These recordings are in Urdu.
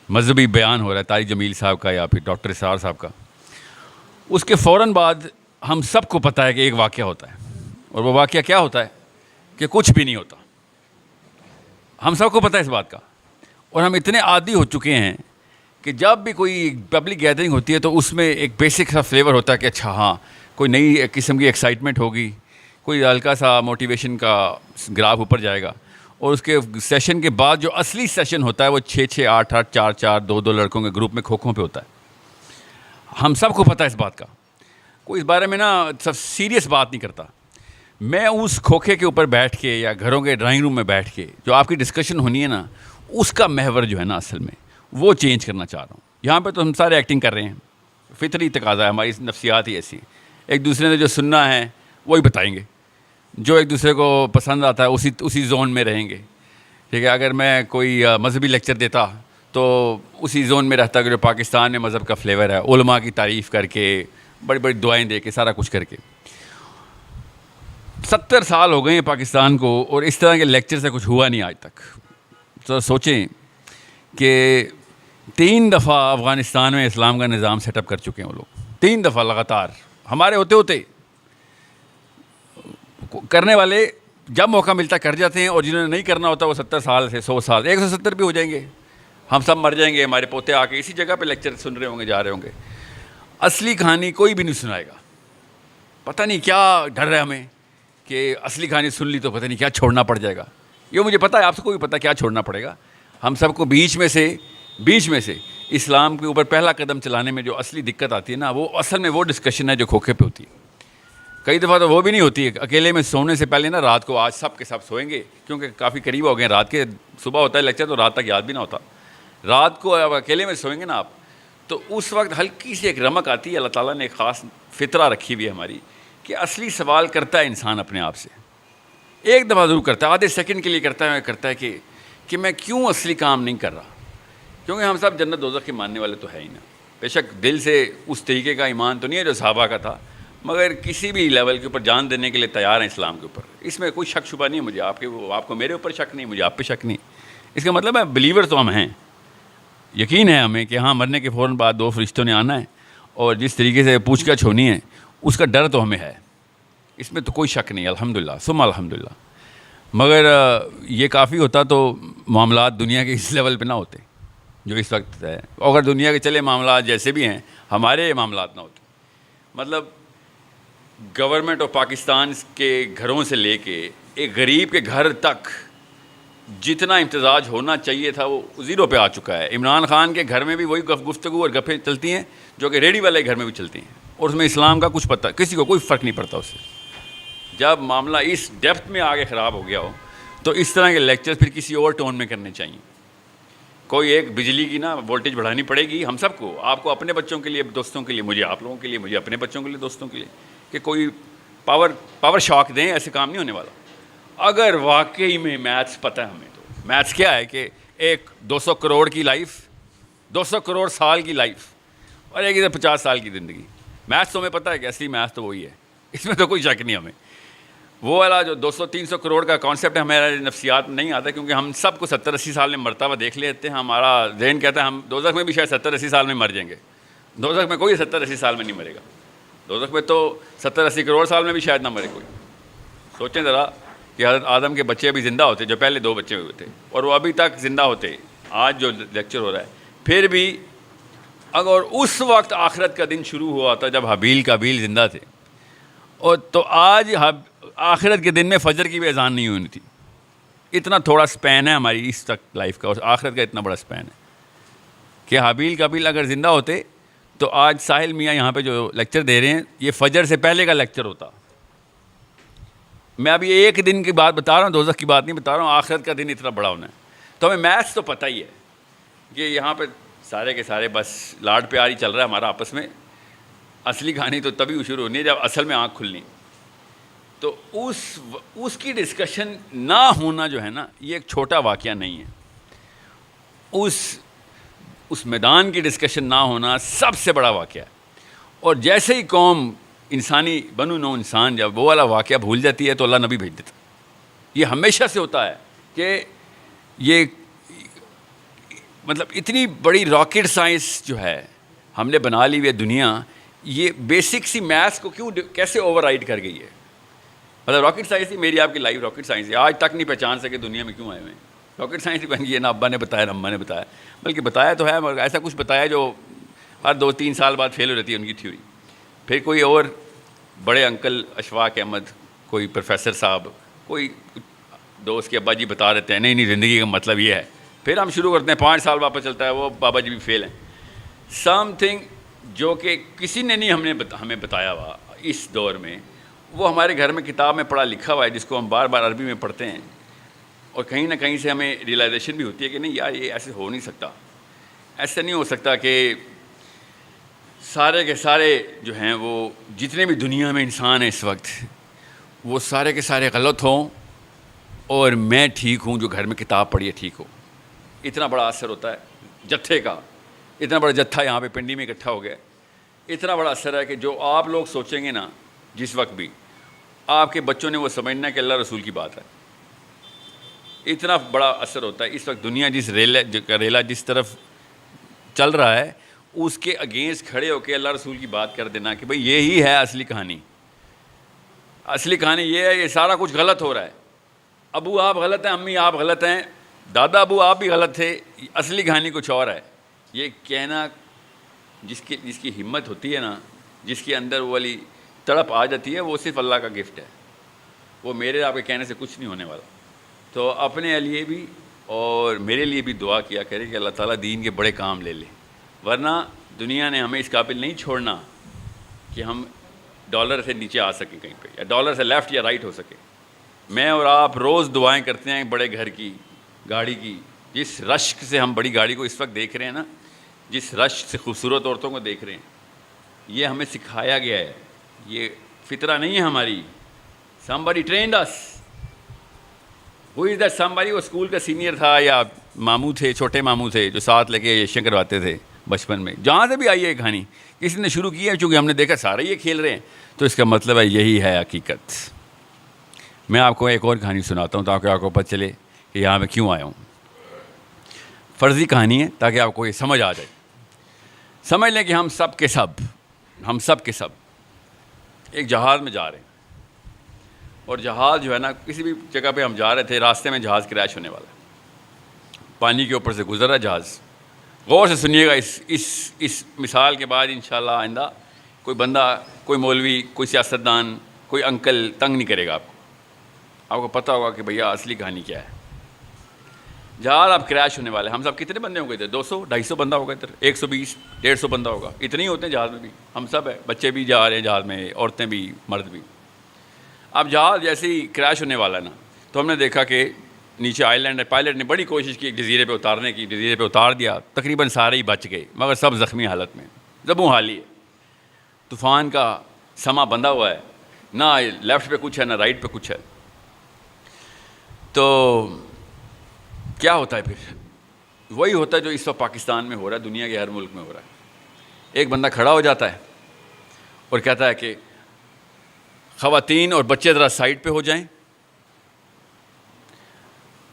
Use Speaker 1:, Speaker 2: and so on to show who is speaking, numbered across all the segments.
Speaker 1: مذہبی بیان ہو رہا ہے طارق جمیل صاحب کا یا پھر ڈاکٹر اسرار صاحب کا، اس کے فوراً بعد ہم سب کو پتہ ہے کہ ایک واقعہ ہوتا ہے، اور وہ واقعہ کیا ہوتا ہے کہ کچھ بھی نہیں ہوتا. ہم سب کو پتہ ہے اس بات کا، اور ہم اتنے عادی ہو چکے ہیں کہ جب بھی کوئی پبلک گیدرنگ ہوتی ہے تو اس میں ایک بیسک سا فلیور ہوتا ہے کہ اچھا ہاں کوئی نئی قسم کی ایکسائٹمنٹ ہوگی، کوئی ہلکا سا موٹیویشن کا گراف اوپر جائے گا، اور اس کے سیشن کے بعد جو اصلی سیشن ہوتا ہے وہ 6-6 8-8 4-4 2-2 لڑکوں کے گروپ میں کھوکھوں پہ ہوتا ہے. ہم سب کو پتہ ہے اس بات کا، کوئی اس بارے میں نا سب سیریس بات نہیں کرتا. میں اس کھوکھے کے اوپر بیٹھ کے یا گھروں کے ڈرائنگ روم میں بیٹھ کے جو آپ کی ڈسکشن ہونی ہے نا، اس کا محور جو ہے نا اصل میں وہ چینج کرنا چاہ رہا ہوں. یہاں پہ تو ہم سارے ایکٹنگ کر رہے ہیں، فطری تقاضا ہے، ہماری نفسیات ہی ایسی ہیں. ایک دوسرے نے جو سننا ہے وہی بتائیں گے، جو ایک دوسرے کو پسند آتا ہے اسی زون میں رہیں گے. ٹھیک ہے، اگر میں کوئی مذہبی لیکچر دیتا تو اسی زون میں رہتا کہ جو پاکستان میں مذہب کا فلیور ہے، علماء کی تعریف کر کے، بڑی بڑی دعائیں دے کے، سارا کچھ کر کے. 70 سال ہو گئے ہیں پاکستان کو، اور اس طرح کے لیکچر سے کچھ ہوا نہیں آج تک. تو سوچیں کہ 3 دفعہ افغانستان میں اسلام کا نظام سیٹ اپ کر چکے ہیں وہ لوگ، 3 دفعہ لگاتار. ہمارے ہوتے ہوتے کرنے والے جب موقع ملتا کر جاتے ہیں، اور جنہوں نے نہیں کرنا ہوتا وہ 70 سال سے 100 سال 170 بھی ہو جائیں گے. ہم سب مر جائیں گے، ہمارے پوتے آ کے اسی جگہ پہ لیکچر سن رہے ہوں گے، جا رہے ہوں گے. اصلی کہانی کوئی بھی نہیں سنائے گا. پتہ نہیں کیا ڈر ہے ہمیں کہ اصلی کہانی سن لی تو پتہ نہیں کیا چھوڑنا پڑ جائے گا. یہ مجھے پتہ ہے، آپ سے کو بھی پتہ کیا چھوڑنا پڑے گا. ہم سب کو بیچ میں سے اسلام کے اوپر پہلا قدم چلانے میں جو اصلی دقت آتی ہے نا، وہ اصل میں وہ ڈسکشن ہے جو کھوکھے پہ ہوتی ہے. کئی دفعہ تو وہ بھی نہیں ہوتی ہے. اکیلے میں سونے سے پہلے نا رات کو، آج سب کے سب سوئیں گے کیونکہ کافی قریب ہو گئے رات کے، صبح ہوتا ہے لیکچر تو رات تک یاد بھی نہ ہوتا. رات کو اب اکیلے میں سوئیں گے نا آپ، تو اس وقت ہلکی سی ایک رمق آتی ہے. اللہ تعالیٰ نے ایک خاص فطرہ رکھی ہوئی ہے ہماری کہ اصلی سوال کرتا ہے انسان اپنے آپ سے. ایک دفعہ ضرور کرتا ہے، آدھے سیکنڈ کے لیے کرتا ہے کہ میں کیوں اصلی کام نہیں کر رہا. کیونکہ ہم سب جنت دوزخ کے ماننے والے تو ہے ہی نا. بے شک دل سے اس طریقے کا ایمان تو نہیں ہے جو صحابہ کا تھا، مگر کسی بھی لیول کے اوپر جان دینے کے لیے تیار ہیں اسلام کے اوپر. اس میں کوئی شک شبہ نہیں ہے. مجھے آپ کو میرے اوپر شک نہیں، مجھے آپ پہ شک نہیں. اس کا مطلب ہے بلیور تو ہم ہیں. یقین ہے ہمیں کہ ہاں مرنے کے فوراً بعد 2 فرشتوں نے آنا ہے، اور جس طریقے سے پوچھ گچھ ہونی ہے اس کا ڈر تو ہمیں ہے. اس میں تو کوئی شک نہیں، الحمدللہ ثم الحمدللہ. مگر یہ کافی ہوتا تو معاملات دنیا کے اس لیول پہ نہ ہوتے جو اس وقت ہے. اگر دنیا کے چلے معاملات جیسے بھی ہیں، ہمارے معاملات نہ ہوتے. مطلب گورنمنٹ آف پاکستان کے گھروں سے لے کے ایک غریب کے گھر تک جتنا امتزاج ہونا چاہیے تھا وہ 0 پہ آ چکا ہے. عمران خان کے گھر میں بھی وہی گفتگو اور گپیں چلتی ہیں جو کہ ریڈی والے گھر میں بھی چلتی ہیں، اور اس میں اسلام کا کچھ پتہ، کسی کو کوئی فرق نہیں پڑتا اس سے. جب معاملہ اس ڈیپتھ میں آگے خراب ہو گیا ہو تو اس طرح کے لیکچر پھر کسی اور ٹون میں کرنے چاہیے. کوئی ایک بجلی کی نا وولٹیج بڑھانی پڑے گی ہم سب کو، آپ کو اپنے بچوں کے لیے، دوستوں کے لیے، مجھے آپ لوگوں کے لیے، مجھے اپنے بچوں کے لیے، دوستوں کے لیے، کہ کوئی پاور شاک دیں. ایسے کام نہیں ہونے والا. اگر واقعی میں میتھس پتہ ہے ہمیں، تو میتھس کیا ہے کہ ایک 200 کروڑ کی لائف، 200 کروڑ سال کی لائف، اور ایک ادھر 50 سال کی زندگی. میتھس تو ہمیں پتہ ہے کہ اصلی میتھس تو وہی ہے، اس میں تو کوئی شک نہیں ہمیں. وہ والا جو 200-300 کروڑ کا کانسیپٹ ہمارے نفسیات میں نہیں آتا، کیونکہ ہم سب کو 70-80 سال میں مرتا ہوا دیکھ لیتے ہیں. ہمارا ذہن کہتا ہے ہم دوزخ میں بھی شاید 70-80 سال میں مر جائیں گے. دوزخ میں کوئی 70-80 سال میں نہیں مرے گا. دوزخ میں تو 70-80 کروڑ سال میں بھی شاید نہ مرے کوئی. سوچیں ذرا کہ حضرت آدم کے بچے ابھی زندہ ہوتے، جو پہلے 2 بچے ہوئے تھے، اور وہ ابھی تک زندہ ہوتے. آج جو لیکچر ہو رہا ہے، پھر بھی اگر اس وقت آخرت کا دن شروع ہوا تھا جب حابیل قابیل زندہ تھے، اور تو آج آخرت کے دن میں فجر کی بھی اذان نہیں ہوئی تھی. اتنا تھوڑا سپین ہے ہماری اس تک لائف کا، اور آخرت کا اتنا بڑا سپین ہے کہ حابیل قابیل اگر زندہ ہوتے تو آج ساحل میاں یہاں پہ جو لیکچر دے رہے ہیں یہ فجر سے پہلے کا لیکچر ہوتا. میں ابھی ایک دن کی بات بتا رہا ہوں، دوزخ کی بات نہیں بتا رہا ہوں. آخرت کا دن اتنا بڑا ہونا ہے. تو ہمیں میتھس تو پتہ ہی ہے کہ یہاں پہ سارے کے سارے بس لاڈ پیار ہی چل رہا ہے ہمارا آپس میں. اصلی کہانی تو تبھی شروع ہونی ہے جب اصل میں آنکھ کھلنی. تو اس کی ڈسکشن نہ ہونا جو ہے نا، یہ ایک چھوٹا واقعہ نہیں ہے. اس میدان کی ڈسکشن نہ ہونا سب سے بڑا واقعہ ہے. اور جیسے ہی قوم انسانی بنو نو انسان جب وہ والا واقعہ بھول جاتی ہے تو اللہ نبی بھیج دیتا. یہ ہمیشہ سے ہوتا ہے کہ یہ مطلب اتنی بڑی راکٹ سائنس جو ہے ہم نے بنا لی ہوئی ہے دنیا, یہ بیسک سی میتھس کو کیسے اوور رائڈ کر گئی ہے. مطلب راکٹ سائنس ہی میری آپ کی لائف راکٹ سائنس ہے, آج تک نہیں پہچان سکے دنیا میں کیوں آئے ہوئے ہیں. راکٹ سائنس ہی بن گئی ہے, نہ ابا نے بتایا نہ اماں نے بتایا, بلکہ بتایا تو ہے مگر ایسا کچھ بتایا جو ہر 2-3 سال بعد فیل ہو جاتی ہے ان کی تھیوری. پھر کوئی اور بڑے انکل اشفاق احمد, کوئی پروفیسر صاحب, کوئی دوست کے ابا جی بتا دیتے ہیں نہیں نہیں زندگی کا مطلب یہ ہے. پھر ہم شروع کرتے ہیں, 5 سال واپس چلتا ہے, وہ بابا جی بھی فیل ہیں. سم تھنگ جو کہ کسی نے نہیں ہمیں بتایا ہوا اس دور میں, وہ ہمارے گھر میں کتاب میں پڑھا لکھا ہوا ہے, جس کو ہم بار بار عربی میں پڑھتے ہیں, اور کہیں نہ کہیں سے ہمیں ریئلائزیشن بھی ہوتی ہے کہ نہیں یار یہ ایسے ہو نہیں سکتا. ایسا نہیں ہو سکتا کہ سارے کے سارے جو ہیں وہ جتنے بھی دنیا میں انسان ہیں اس وقت, وہ سارے کے سارے غلط ہوں اور میں ٹھیک ہوں جو گھر میں کتاب پڑھی ہے ٹھیک ہو. اتنا بڑا اثر ہوتا ہے جتھے کا, اتنا بڑا جتھا یہاں پہ پنڈی میں اکٹھا ہو گیا, اتنا بڑا اثر ہے کہ جو آپ لوگ سوچیں گے نا جس وقت بھی, آپ کے بچوں نے وہ سمجھنا ہے کہ اللہ رسول کی بات ہے. اتنا بڑا اثر ہوتا ہے اس وقت. دنیا جس ریلا جس طرف چل رہا ہے اس کے اگینسٹ کھڑے ہو کے اللہ رسول کی بات کر دینا کہ بھئی یہی ہے اصلی کہانی. اصلی کہانی یہ ہے, یہ سارا کچھ غلط ہو رہا ہے. ابو آپ غلط ہیں, امی آپ غلط ہیں, دادا ابو آپ بھی غلط تھے, اصلی کہانی کچھ اور ہے. یہ کہنا جس کی ہمت ہوتی ہے نا, جس کے اندر وہ والی تڑپ آ جاتی ہے, وہ صرف اللہ کا گفٹ ہے. وہ میرے آپ کے کہنے سے کچھ نہیں ہونے والا. تو اپنے لیے بھی اور میرے لیے بھی دعا کیا کرے کہ اللہ تعالیٰ دین کے بڑے کام لے لے, ورنہ دنیا نے ہمیں اس قابل نہیں چھوڑنا کہ ہم ڈالر سے نیچے آ سکیں کہیں پہ, یا ڈالر سے لیفٹ یا رائٹ ہو سکے. میں اور آپ روز دعائیں کرتے ہیں بڑے گھر کی, گاڑی کی. جس رشک سے ہم بڑی گاڑی کو اس وقت دیکھ رہے ہیں نا, جس رشک سے خوبصورت عورتوں کو دیکھ رہے ہیں, یہ ہمیں سکھایا گیا ہے, یہ فطرہ نہیں ہے ہماری. somebody trained us. who is that somebody؟ وہ اسکول کا سینئر تھا یا ماموں تھے, چھوٹے ماموں تھے جو ساتھ لے کے یشیں کرواتے تھے بچپن میں. جہاں سے بھی آئی ہے کہانی کسی نے شروع کی ہے, چونکہ ہم نے دیکھا سارے یہ کھیل رہے ہیں, تو اس کا مطلب ہے یہی ہے حقیقت. میں آپ کو ایک اور کہانی سناتا ہوں تاکہ آپ کو پتہ چلے کہ یہاں میں کیوں آیا ہوں. فرضی کہانی ہے تاکہ آپ کو یہ سمجھ آ جائے. سمجھ لیں کہ ہم سب کے سب ایک جہاز میں جا رہے ہیں, اور جہاز جو ہے نا کسی بھی جگہ پہ ہم جا رہے تھے, راستے میں جہاز کریش ہونے والا ہے. پانی کے اوپر سے گزر رہا جہاز. غور سے سنیے گا, اس مثال کے بعد انشاءاللہ آئندہ کوئی بندہ, کوئی مولوی, کوئی سیاستدان, کوئی انکل تنگ نہیں کرے گا آپ کو. آپ کو پتہ ہوگا کہ بھیا اصلی کہانی کیا ہے. جہاز اب کریش ہونے والے. ہم سب کتنے بندے ہوں گے ادھر؟ 200-250 بندہ ہوگا ادھر, 120-150 بندہ ہوگا. اتنے ہی ہوتے ہیں جہاز میں بھی. ہم سب ہے, بچے بھی جا رہے ہیں جہاز میں, عورتیں بھی, مرد بھی. اب جہاز جیسے ہی کریش ہونے والا ہے نا, تو ہم نے دیکھا کہ نیچے آئی لینڈ ہے. پائلٹ نے بڑی کوشش کی جزیرے پہ اتارنے کی, جزیرے پہ اتار دیا. تقریباً سارے ہی بچ گئے, مگر سب زخمی حالت میں, زبوں حالی ہے. طوفان کا سما بندھا ہوا ہے, نہ لیفٹ پہ کچھ ہے نہ رائٹ پہ کچھ ہے. تو کیا ہوتا ہے پھر؟ وہی ہوتا ہے جو اس وقت پاکستان میں ہو رہا ہے, دنیا کے ہر ملک میں ہو رہا ہے. ایک بندہ کھڑا ہو جاتا ہے اور کہتا ہے کہ خواتین اور بچے ذرا سائڈ پہ ہو جائیں,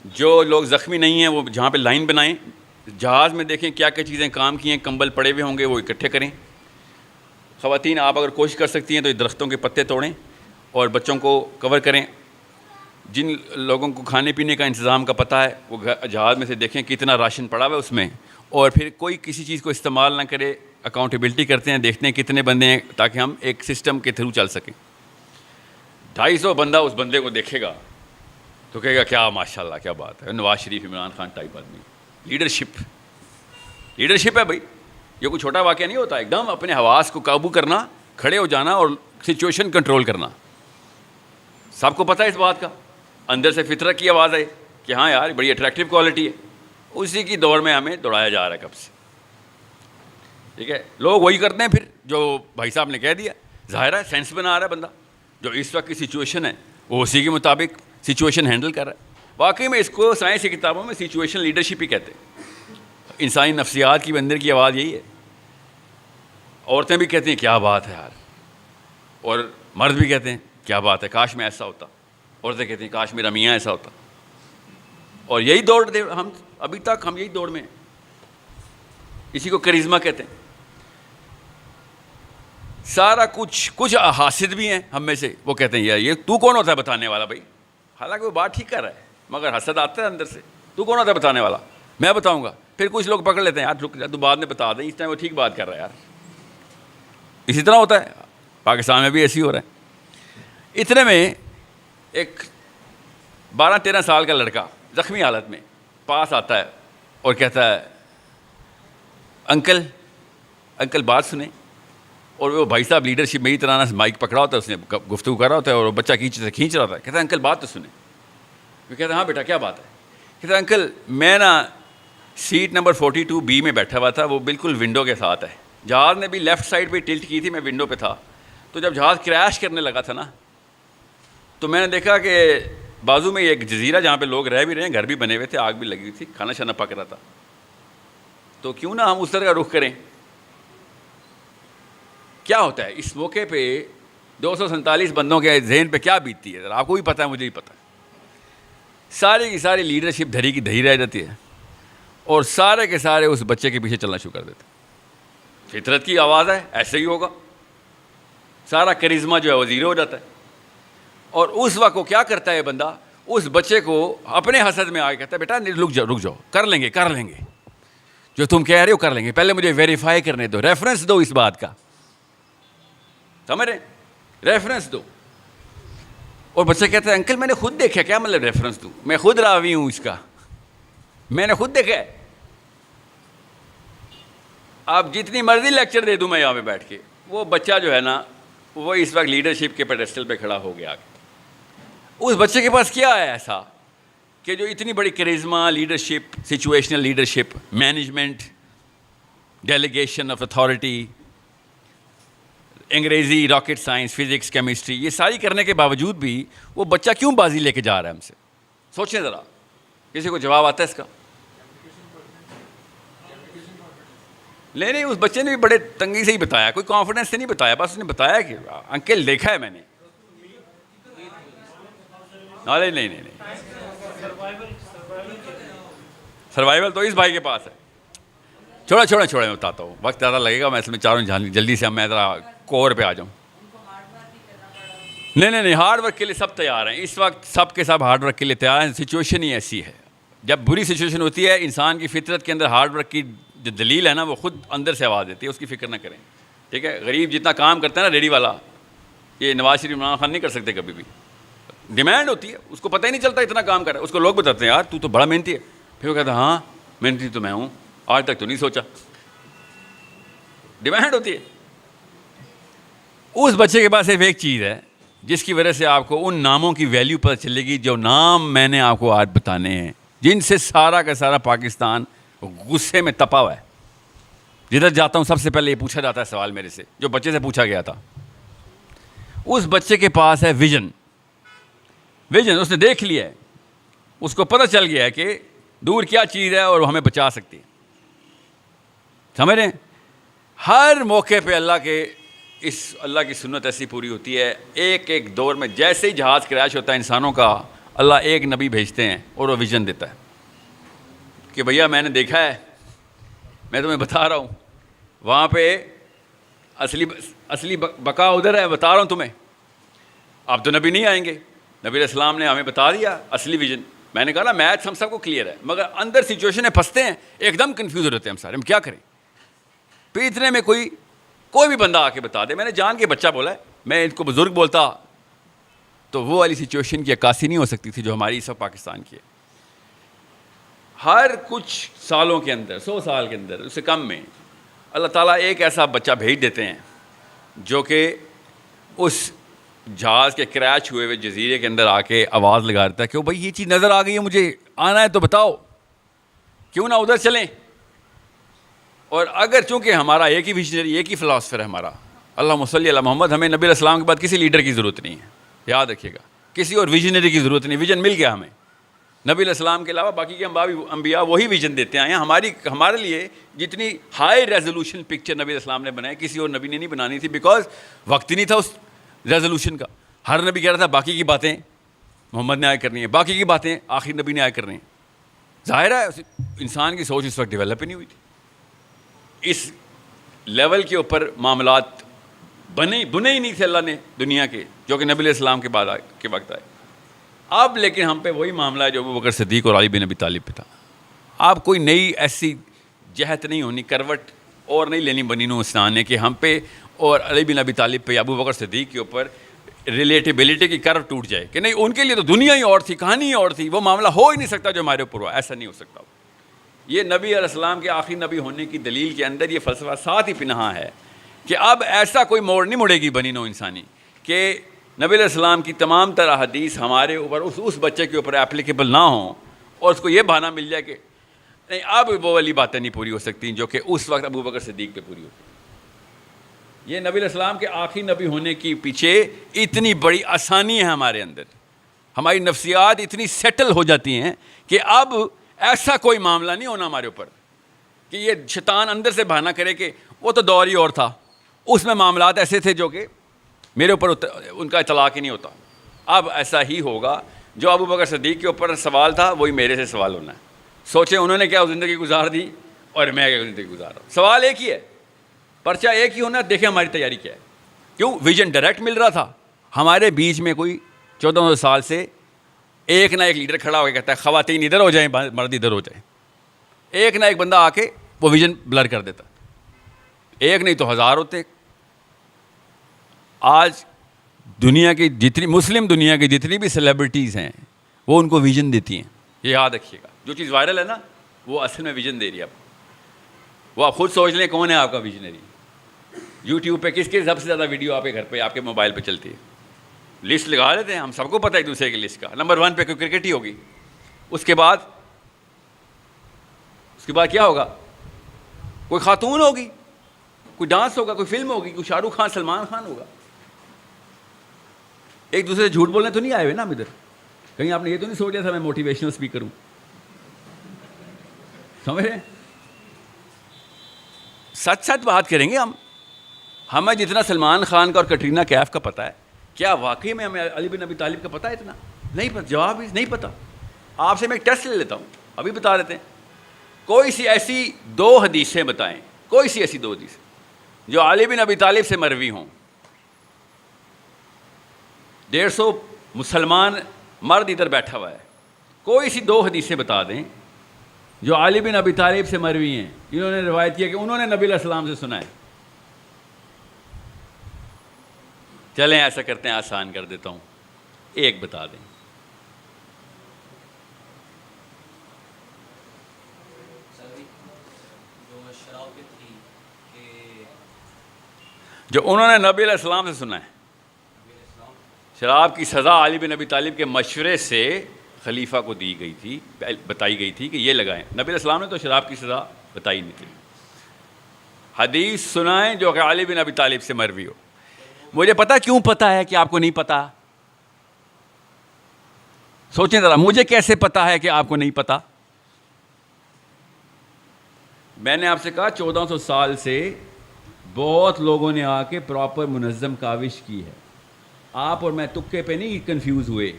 Speaker 1: جو لوگ زخمی نہیں ہیں وہ جہاں پہ لائن بنائیں, جہاز میں دیکھیں کیا کیا چیزیں کام کی ہیں, کمبل پڑے ہوئے ہوں گے وہ اکٹھے کریں. خواتین آپ اگر کوشش کر سکتی ہیں تو یہ درختوں کے پتے توڑیں اور بچوں کو کور کریں. جن لوگوں کو کھانے پینے کا انتظام کا پتہ ہے وہ جہاز میں سے دیکھیں کتنا راشن پڑا ہوا ہے اس میں, اور پھر کوئی کسی چیز کو استعمال نہ کرے. اکاؤنٹیبلٹی کرتے ہیں, دیکھتے ہیں کتنے بندے ہیں تاکہ ہم ایک سسٹم کے تھرو چل سکیں. 250 بندہ اس بندے کو دیکھے گا تو کہے گا کیا ماشاءاللہ کیا بات ہے, نواز شریف, عمران خان ٹائپ آدمی. لیڈرشپ ہے بھائی, یہ کوئی چھوٹا واقعہ نہیں ہوتا. ایک دم اپنے حواس کو قابو کرنا, کھڑے ہو جانا اور سچویشن کنٹرول کرنا. سب کو پتہ ہے اس بات کا, اندر سے فطرت کی آواز ہے کہ ہاں یار بڑی اٹریکٹیو کوالٹی ہے. اسی کی دور میں ہمیں دوڑایا جا رہا ہے کب سے. ٹھیک ہے, لوگ وہی کرتے ہیں پھر جو بھائی صاحب نے کہہ دیا. ظاہر ہے سینس بنا رہا ہے بندہ, جو اس وقت کی سچویشن ہے وہ اسی کے مطابق سچویشن ہینڈل کر رہا ہے. واقعی میں اس کو سائنس کی کتابوں میں سچویشن لیڈرشپ ہی کہتے ہیں. انسانی نفسیات کی اندر کی آواز یہی ہے. عورتیں بھی کہتی ہیں کیا بات ہے یار, اور مرد بھی کہتے ہیں کیا بات ہے, کاش میں ایسا ہوتا. عورتیں کہتی ہیں کاش میرا میاں ایسا ہوتا. اور یہی دوڑ دے ہم ابھی تک, ہم یہی دوڑ میں ہیں. اسی کو کرزما کہتے ہیں. سارا کچھ حاسد بھی ہیں ہم میں سے, وہ کہتے ہیں یار یہ تو کون ہوتا ہے بتانے والا بھائی, حالانکہ وہ بات ٹھیک کر رہا ہے مگر حسد آتا ہے اندر سے, تو کون ہوتا ہے بتانے والا, میں بتاؤں گا. پھر کچھ لوگ پکڑ لیتے ہیں یار رک جا تو بعد میں بتا دیں, اس ٹائم وہ ٹھیک بات کر رہا ہے یار. اسی طرح ہوتا ہے, پاکستان میں بھی ایسے ہی ہو رہا ہے. اتنے میں ایک 12-13 سال کا لڑکا زخمی حالت میں پاس آتا ہے اور کہتا ہے انکل بات سنیں. اور وہ بھائی صاحب لیڈرشپ میری طرح سے مائک پکڑا ہوتا ہے, اس نے گفتگو کر رہا ہوتا ہے اور وہ بچہ کھینچ رہا ہوتا ہے. کہتا ہے انکل بات تو سنیں. وہ کہتا ہے ہاں بیٹا کیا بات ہے. کہتا ہے انکل میں نا سیٹ نمبر 42B میں بیٹھا ہوا تھا, وہ بالکل ونڈو کے ساتھ ہے. جہاز نے بھی لیفٹ سائڈ پہ ٹلٹ کی تھی, میں ونڈو پہ تھا. تو جب جہاز کریش کرنے لگا تھا نا, تو میں نے دیکھا کہ بازو میں ایک جزیرہ جہاں پہ لوگ رہ بھی رہے ہیں, گھر بھی بنے ہوئے تھے, آگ بھی لگی ہوئی تھی, کھانا شانا پک رہا تھا. تو کیوں نہ ہم اس طرح کا رخ کریں. کیا ہوتا ہے اس موقع پہ 247 بندوں کے ذہن پہ کیا بیتتی ہے, آپ کو بھی پتہ ہے مجھے بھی پتہ ہے. ساری کی ساری لیڈرشپ دھری کی دھری رہ جاتی ہے اور سارے کے سارے اس بچے کے پیچھے چلنا شروع کر دیتے. فطرت کی آواز ہے, ایسے ہی ہوگا. سارا کرزما جو ہے وہ زیرو ہو جاتا ہے. اور اس وقت وہ کیا کرتا ہے بندہ, اس بچے کو اپنے حسد میں آ کے کہتا ہے بیٹا رک جاؤ کر لیں گے جو تم کہہ رہے ہو, کر لیں گے, پہلے مجھے ویریفائی کرنے دو, ریفرنس دو اس بات کا, سمجھ رہے, ریفرنس دو. اور بچہ کہتا ہے انکل میں نے خود دیکھا. کیا مطلب ریفرنس دوں, میں خود راوی ہوں اس کا, میں نے خود دیکھا ہے. آپ جتنی مرضی لیکچر دے دوں میں یہاں پہ بیٹھ کے, وہ بچہ جو ہے نا وہ اس وقت لیڈرشپ کے پیڈسٹل پہ کھڑا ہو گیا. اس بچے کے پاس کیا ہے ایسا کہ جو اتنی بڑی charisma, leadership, situational leadership, management, delegation of authority, انگریزی, راکٹ سائنس, فزکس, کیمسٹری, یہ ساری کرنے کے باوجود بھی وہ بچہ کیوں بازی لے کے جا رہا ہے ہم سے. سوچیں ذرا, کسی کو جواب آتا ہے اس کا؟ نہیں, اس بچے نے بھی بڑے تنگی سے ہی بتایا, کوئی کانفیڈنس سے نہیں بتایا, بس اس نے بتایا کہ انکل دیکھا ہے میں نے. نہیں, سروائیول تو اس بھائی کے پاس ہے. چھوڑیں میں بتاتا ہوں, وقت زیادہ لگے گا, میں اس میں چاروں جلدی سے میں ذرا کور پہ آ جاؤں. نہیں, ہارڈ ورک کے لیے سب تیار ہیں اس وقت, سب کے سب ہارڈ ورک کے لیے تیار ہیں. سچویشن ہی ایسی ہے, جب بری سچویشن ہوتی ہے انسان کی فطرت کے اندر ہارڈ ورک کی جو دلیل ہے نا وہ خود اندر سے آواز دیتی ہے, اس کی فکر نہ کریں. ٹھیک ہے, غریب جتنا کام کرتا ہے نا ریڈی والا, یہ نواز شریف, عمران خان نہیں کر سکتے کبھی بھی. ڈیمانڈ ہوتی ہے, اس کو پتہ ہی نہیں چلتا اتنا کام کر رہا ہے. اس کو لوگ بتاتے ہیں یار تو بڑا محنتی ہے, پھر وہ کہتا ہے ہاں محنتی تو میں ہوں, آج تک تو نہیں سوچا. ڈیمانڈ ہوتی ہے. اس بچے کے پاس صرف ایک چیز ہے جس کی وجہ سے آپ کو ان ناموں کی ویلیو پتہ چلے گی, جو نام میں نے آپ کو آج بتانے ہیں, جن سے سارا کا سارا پاکستان غصے میں تپا ہوا ہے. جدھر جاتا ہوں سب سے پہلے یہ پوچھا جاتا ہے سوال میرے سے, جو بچے سے پوچھا گیا تھا. اس بچے کے پاس ہے ویژن. اس نے دیکھ لیا ہے, اس کو پتہ چل گیا ہے کہ دور کیا چیز ہے اور وہ ہمیں بچا سکتی ہے. سمجھ رہے ہیں, ہر موقع پہ اللہ کی سنت ایسی پوری ہوتی ہے. ایک دور میں جیسے ہی جہاز کریش ہوتا ہے انسانوں کا, اللہ ایک نبی بھیجتے ہیں اور وہ ویژن دیتا ہے کہ بھیا میں نے دیکھا ہے, میں تمہیں بتا رہا ہوں, وہاں پہ اصلی بقا ادھر ہے, بتا رہا ہوں تمہیں. اب تو نبی نہیں آئیں گے, نبی علیہ السلام نے ہمیں بتا دیا اصلی ویژن. میں نے کہا نا میتھ ہم سب کو کلیئر ہے, مگر اندر سچویشن پھنستے ہیں, ایک دم کنفیوز ہو جاتے ہیں ہم سارے, ہم کیا کریں. پھر اتنے میں کوئی بھی بندہ آ کے بتا دے. میں نے جان کے بچہ بولا ہے, میں ان کو بزرگ بولتا تو وہ والی سچویشن کی عکاسی نہیں ہو سکتی تھی جو ہماری اس وقت پاکستان کی ہے. ہر کچھ سالوں کے اندر, 100 سال کے اندر, اس سے کم میں, اللہ تعالیٰ ایک ایسا بچہ بھیج دیتے ہیں جو کہ اس جہاز کے کریش ہوئے ہوئے جزیرے کے اندر آ کے آواز لگا دیتا ہے کہ بھائی یہ چیز نظر آ گئی ہے, مجھے آنا ہے تو بتاؤ, کیوں نہ ادھر چلیں. اور اگر چونکہ ہمارا ایک ہی ویژنری, ایک ہی فلاسفر ہے ہمارا, اللہم صلی علی محمد, ہمیں نبی علیہ السلام کے بعد کسی لیڈر کی ضرورت نہیں ہے, یاد رکھیے گا, کسی اور ویژنری کی ضرورت نہیں. ویژن مل گیا ہمیں. نبی علیہ السلام کے علاوہ باقی کے انبیاء وہی ویژن دیتے آئے ہیں. ہمارے لیے جتنی ہائی ریزولوشن پکچر نبی علیہ السلام نے بنائی, کسی اور نبی نے نہیں بنانی تھی, بیکاز وقت ہی نہیں تھا اس ریزولوشن کا. ہر نبی کہہ رہا تھا باقی کی باتیں محمد نے آئے کرنی ہیں, باقی کی باتیں آخری نبی نے آئے کرنی ہیں. ظاہر ہے انسان کی سوچ اس وقت ڈیولپ ہی نہیں ہوئی تھی. اس لیول کے اوپر معاملات بنے ہی نہیں تھے اللہ نے دنیا کے، جو کہ نبی علیہ السلام کے بعد کے وقت آئے. اب لیکن ہم پہ وہی معاملہ ہے جو ابو بکر صدیق اور علی بن ابی طالب پہ تھا. اب کوئی نئی ایسی جہت نہیں ہونی، کروٹ اور نہیں لینی بنی نو اسنان نے کہ ہم پہ اور علی بن ابی طالب پہ، ابو بکر صدیق کے اوپر ریلیٹیبلٹی کی کرو ٹوٹ جائے کہ نہیں ان کے لیے تو دنیا ہی اور تھی، کہانی ہی اور تھی، وہ معاملہ ہو ہی نہیں سکتا جو ہمارے اوپر ہوا. ایسا نہیں ہو سکتا. یہ نبی علیہ السلام کے آخری نبی ہونے کی دلیل کے اندر یہ فلسفہ ساتھ ہی پنہاں ہے کہ اب ایسا کوئی موڑ نہیں مڑے گی بنی نو انسانی کہ نبی علیہ السلام کی تمام طرح حدیث ہمارے اوپر اس بچے کے اوپر اپلیکیبل نہ ہوں اور اس کو یہ بہانہ مل جائے کہ نہیں اب وہ والی باتیں نہیں پوری ہو سکتی جو کہ اس وقت ابو بکر صدیق پہ پوری ہوتی. یہ نبی علیہ السلام کے آخری نبی ہونے کی پیچھے اتنی بڑی آسانی ہے ہمارے اندر، ہماری نفسیات اتنی سیٹل ہو جاتی ہیں کہ اب ایسا کوئی معاملہ نہیں ہونا ہمارے اوپر کہ یہ شیطان اندر سے بہانہ کرے کہ وہ تو دور ہی اور تھا، اس میں معاملات ایسے تھے جو کہ میرے اوپر ان کا اطلاق ہی نہیں ہوتا. اب ایسا ہی ہوگا، جو ابو بکر صدیق کے اوپر سوال تھا وہی میرے سے سوال ہونا ہے. سوچیں انہوں نے کیا زندگی گزار دی اور میں کیا زندگی گزار رہا ہوں. سوال ایک ہی ہے، پرچہ ایک ہی ہونا. دیکھیں ہماری تیاری کیا ہے. کیوں؟ ویژن ڈائریکٹ مل رہا تھا. ہمارے بیچ میں کوئی 1400 سال سے ایک نہ ایک لیڈر کھڑا ہو کے کہتا ہے خواتین ادھر ہو جائیں، مرد ادھر ہو جائیں. ایک نہ ایک بندہ آ کے وہ ویژن بلر کر دیتا. ایک نہیں تو ہزار ہوتے. آج دنیا کی جتنی مسلم دنیا کی جتنی بھی سیلیبریٹیز ہیں وہ ان کو ویژن دیتی ہیں. یہ یاد رکھیے گا، جو چیز وائرل ہے نا وہ اصل میں ویژن دے رہی ہے آپ کو. وہ آپ خود سوچ لیں کون ہے آپ کا ویژنری. یوٹیوب پہ کس کے سب سے زیادہ ویڈیو آپ کے گھر پہ آپ کے موبائل پہ چلتی ہے؟ لسٹ لگا لیتے ہیں ہم، سب کو پتہ ہے ایک دوسرے کی لسٹ کا. نمبر 1 پہ کوئی کرکٹ ہی ہوگی، اس کے بعد کیا ہوگا؟ کوئی خاتون ہوگی، کوئی ڈانس ہوگا، کوئی فلم ہوگی، کوئی شاہ رخ خان، سلمان خان ہوگا. ایک دوسرے سے جھوٹ بولنے تو نہیں آئے ہوئے نا ہم ادھر. کہیں آپ نے یہ تو نہیں سوچا تھا میں موٹیویشنل اسپیکر ہوں؟ سمجھ رہے ہیں؟ سچ سچ بات کریں گے ہم. ہمیں جتنا سلمان خان کا اور کٹرینہ کیف کا پتہ ہے، کیا واقعی میں ہمیں علی بن ابی طالب کا پتہ ہے اتنا؟ نہیں پتہ. جواب نہیں پتہ. آپ سے میں ایک ٹیسٹ لے لیتا ہوں، ابھی بتا دیتے ہیں. کوئی سی ایسی 2 حدیثیں بتائیں، کوئی سی ایسی 2 حدیثیں جو علی بن ابی طالب سے مروی ہوں. 150 مسلمان مرد ادھر بیٹھا ہوا ہے، کوئی سی 2 حدیثیں بتا دیں جو علی بن ابی طالب سے مروی ہیں، انہوں نے روایت کیا کہ انہوں نے نبی علیہ السلام سے سنا ہے. چلیں ایسا کرتے ہیں، آسان کر دیتا ہوں، ایک بتا دیں. جو انہوں نے نبی علیہ السلام سے سنا ہے. شراب کی سزا علی بن ابی طالب کے مشورے سے خلیفہ کو دی گئی تھی، بتائی گئی تھی کہ یہ لگائیں. نبی علیہ السلام نے تو شراب کی سزا بتائی نہیں تھی. حدیث سنائیں جو کہ علی بن ابی طالب سے مروی ہو. مجھے پتا کیوں پتا ہے کہ آپ کو نہیں پتا. سوچیں ذرا، مجھے کیسے پتا ہے کہ آپ کو نہیں پتا؟ میں نے آپ سے کہا 1400 سال سے بہت لوگوں نے آ کے پراپر منظم کاوش کی ہے. آپ اور میں تکے پہ نہیں کنفیوز ہوئے.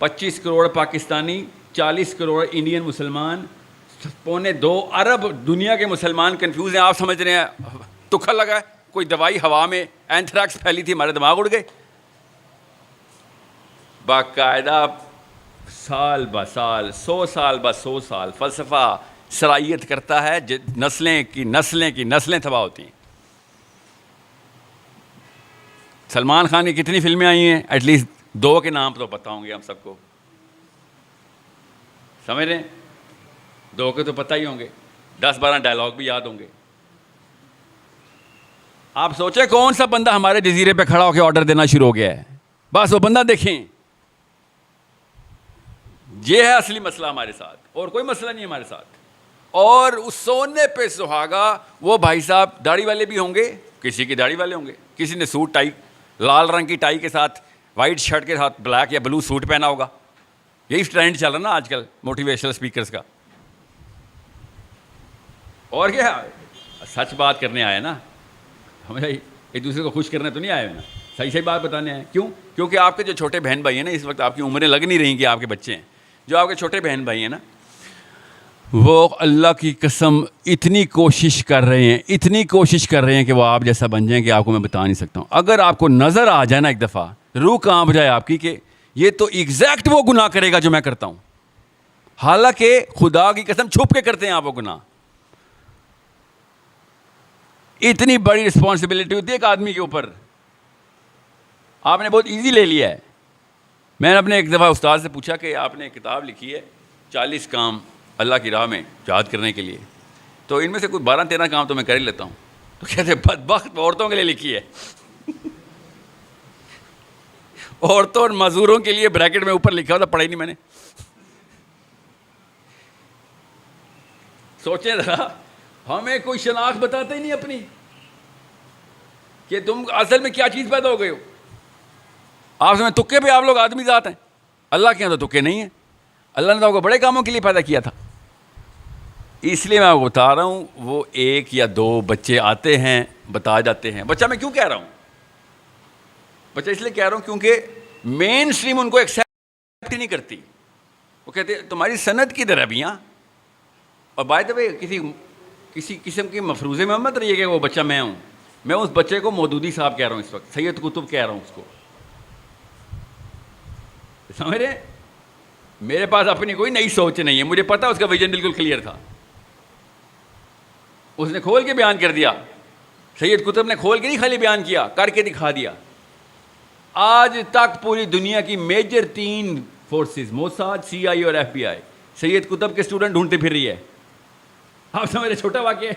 Speaker 1: 25 کروڑ پاکستانی، 40 کروڑ انڈین مسلمان، 1.25 ارب دنیا کے مسلمان کنفیوز ہیں. آپ سمجھ رہے ہیں تکا لگا ہے؟ کوئی دوائی ہوا میں اینتھریکس پھیلی تھی، ہمارے دماغ اڑ گئے. باقاعدہ سال بہ سال، 100 سال بہ 100 سال فلسفہ سرائیت کرتا ہے، نسلیں کی نسلیں تباہ ہوتی ہیں. سلمان خان کی کتنی فلمیں آئی ہیں؟ ایٹ لیسٹ 2 کے نام تو پتہ ہوں گے ہم سب کو. سمجھ رہے ہیں؟ 2 کے تو پتہ ہی ہوں گے، 10-12 ڈائلاگ بھی یاد ہوں گے. آپ سوچیں کون سا بندہ ہمارے جزیرے پہ کھڑا ہو کے آرڈر دینا شروع ہو گیا ہے؟ بس وہ بندہ دیکھیں. یہ ہے اصلی مسئلہ ہمارے ساتھ، اور کوئی مسئلہ نہیں ہمارے ساتھ. اور اس سونے پہ سہاگا وہ بھائی صاحب داڑھی والے بھی ہوں گے، کسی کی داڑھی والے ہوں گے، کسی نے سوٹ ٹائی، لال رنگ کی ٹائی کے ساتھ، وائٹ شرٹ کے ساتھ بلیک یا بلو سوٹ پہنا ہوگا. یہی ٹرینڈ چل رہا نا آج کل موٹیویشنل اسپیکرز کا. اور کیا سچ بات کرنے آئے نا، ہمیں ایک دوسرے کو خوش کرنے تو نہیں آئے نا، صحیح بات بتانے آئے. کیوں؟ کیونکہ آپ کے جو چھوٹے بہن بھائی ہیں نا، اس وقت آپ کی عمریں لگ نہیں رہی کہ آپ کے بچے ہیں. جو آپ کے چھوٹے بہن بھائی ہیں نا، وہ اللہ کی قسم اتنی کوشش کر رہے ہیں کہ وہ آپ جیسا بن جائیں کہ آپ کو میں بتا نہیں سکتا ہوں. اگر آپ کو نظر آ جائے نا ایک دفعہ, روح کانپ جائے آپ کی کہ یہ تو ایگزیکٹ وہ گناہ کرے گا جو میں کرتا ہوں, حالانکہ خدا کی قسم چھپ کے کرتے ہیں آپ وہ گناہ. اتنی بڑی رسپانسبلٹی ہوتی ہے ایک آدمی کے اوپر, آپ نے بہت ایزی لے لیا ہے. میں نے اپنے ایک دفعہ استاد سے پوچھا کہ آپ نے ایک کتاب لکھی ہے 40 کام اللہ کی راہ میں جہاد کرنے کے لیے, تو ان میں سے کوئی 12-13 کام تو میں کر ہی لیتا ہوں. تو کہتے بدبخت عورتوں کے لیے لکھی ہے, عورتوں اور مزدوروں کے لیے بریکٹ میں اوپر لکھا ہوا تھا, پڑھا ہی نہیں میں نے. سوچیں ذرا, ہمیں کوئی شناخت بتاتا ہی نہیں اپنی کہ تم اصل میں کیا چیز پیدا ہو گئے ہو. آپ سمجھیں تکے پہ آپ لوگ آدمی ذات ہیں, اللہ کے یہاں تو تکے نہیں ہیں. اللہ نے تو آپ کو بڑے کاموں کے لیے پیدا کیا تھا. اس لیے میں آپ کو بتا رہا ہوں, وہ 1 یا 2 بچے آتے ہیں بتا جاتے ہیں. بچہ میں کیوں کہہ رہا ہوں, بچہ اس لیے کہہ رہا ہوں کیونکہ مین اسٹریم ان کو ایکسیپٹ نہیں کرتی. وہ کہتے ہیں تمہاری سند کدھر ہے میاں. اور بائی دا وے کسی قسم کی مفروضے میں مت رہیے کہ وہ بچہ میں ہوں. میں اس بچے کو مودودی صاحب کہہ رہا ہوں اس وقت, سید قطب کہہ رہا ہوں اس کو, سمجھ رہے ہیں. میرے پاس اپنی کوئی نئی سوچ نہیں ہے, مجھے پتا اس کا ویژن بالکل کلیئر تھا. اس نے کھول کے بیان کر دیا. سید قطب نے کھول کے نہیں خالی بیان کیا, کر کے دکھا دیا. آج تک پوری دنیا کی میجر 3 فورسز موساد, CIA اور FBI سید قطب کے اسٹوڈنٹ ڈھونڈتے پھر رہی ہے. آپ سمجھ رہے, چھوٹا واقعہ ہے.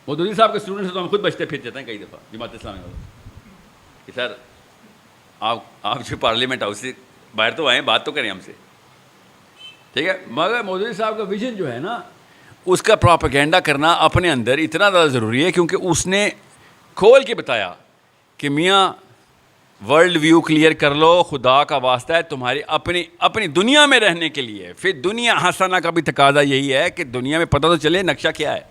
Speaker 1: مودودی صاحب کے اسٹوڈنٹ سے تو ہم خود بچتے پھر جاتے ہیں کئی دفعہ جماعت اسلامی والوں کہ سر آپ جو پارلیمنٹ ہاؤس سے باہر تو آئیں, بات تو کریں ہم سے, ٹھیک ہے. مگر مودودی صاحب کا ویژن جو ہے نا, اس کا پروپیگنڈا کرنا اپنے اندر اتنا زیادہ ضروری ہے, کیونکہ اس نے کھول کے بتایا کہ میاں ورلڈ ویو کلیئر کر لو, خدا کا واسطہ ہے تمہاری اپنی دنیا میں رہنے کے لیے. پھر دنیا حسنہ کا بھی تقاضا یہی ہے کہ دنیا میں پتہ تو چلے نقشہ کیا ہے.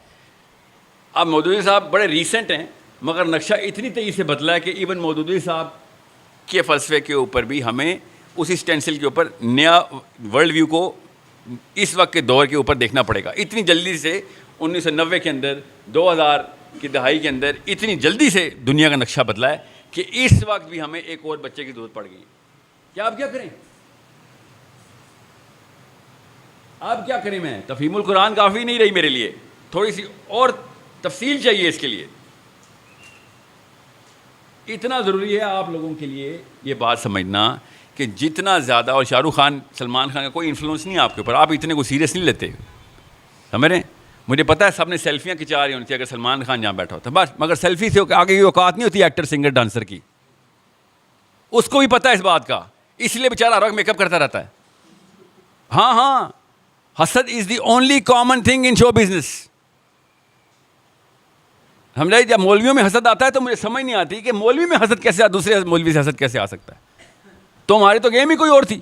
Speaker 1: اب مودودی صاحب بڑے ریسنٹ ہیں, مگر نقشہ اتنی تیزی سے بدلا ہے کہ ایون مودودی صاحب کے فلسفے کے اوپر بھی ہمیں اسی اسٹینسل کے اوپر نیا ورلڈ ویو کو اس وقت کے دور کے اوپر دیکھنا پڑے گا. اتنی جلدی سے 1990 کے اندر, 2000 کی دہائی کے اندر اتنی جلدی سے دنیا کا نقشہ بدلا ہے کہ اس وقت بھی ہمیں ایک اور بچے کی ضرورت پڑ گئی. کیا آپ کیا کریں, آپ کیا کریں. میں تفہیم القرآن کافی نہیں رہی میرے لیے, تھوڑی سی اور تفصیل چاہیے اس کے لیے. اتنا ضروری ہے آپ لوگوں کے لیے یہ بات سمجھنا کہ جتنا زیادہ, اور شاہ رخ خان, سلمان خان کا کوئی انفلوئنس نہیں ہے آپ کے اوپر, آپ اتنے کو سیریس نہیں لیتے, سمجھ رہے ہیں. مجھے پتا ہے سب نے سیلفیاں کھچا رہی ہونی تھی اگر سلمان خان جہاں بیٹھا ہوتا بس, مگر سیلفی سے آگے کی اوقات نہیں ہوتی ایکٹر, سنگر, ڈانسر کی. اس کو بھی پتا ہے اس بات کا, اس لیے بیچارہ ہر وقت میک اپ کرتا رہتا ہے. ہاں, حسد is the only common thing in show business. سمجھا, جب مولویوں میں حسد آتا ہے تو مجھے سمجھ نہیں آتی کہ مولوی میں حسد کیسے, دوسرے مولوی سے حسد کیسے آ سکتا ہے. تمہاری تو گیم ہی کوئی اور تھی,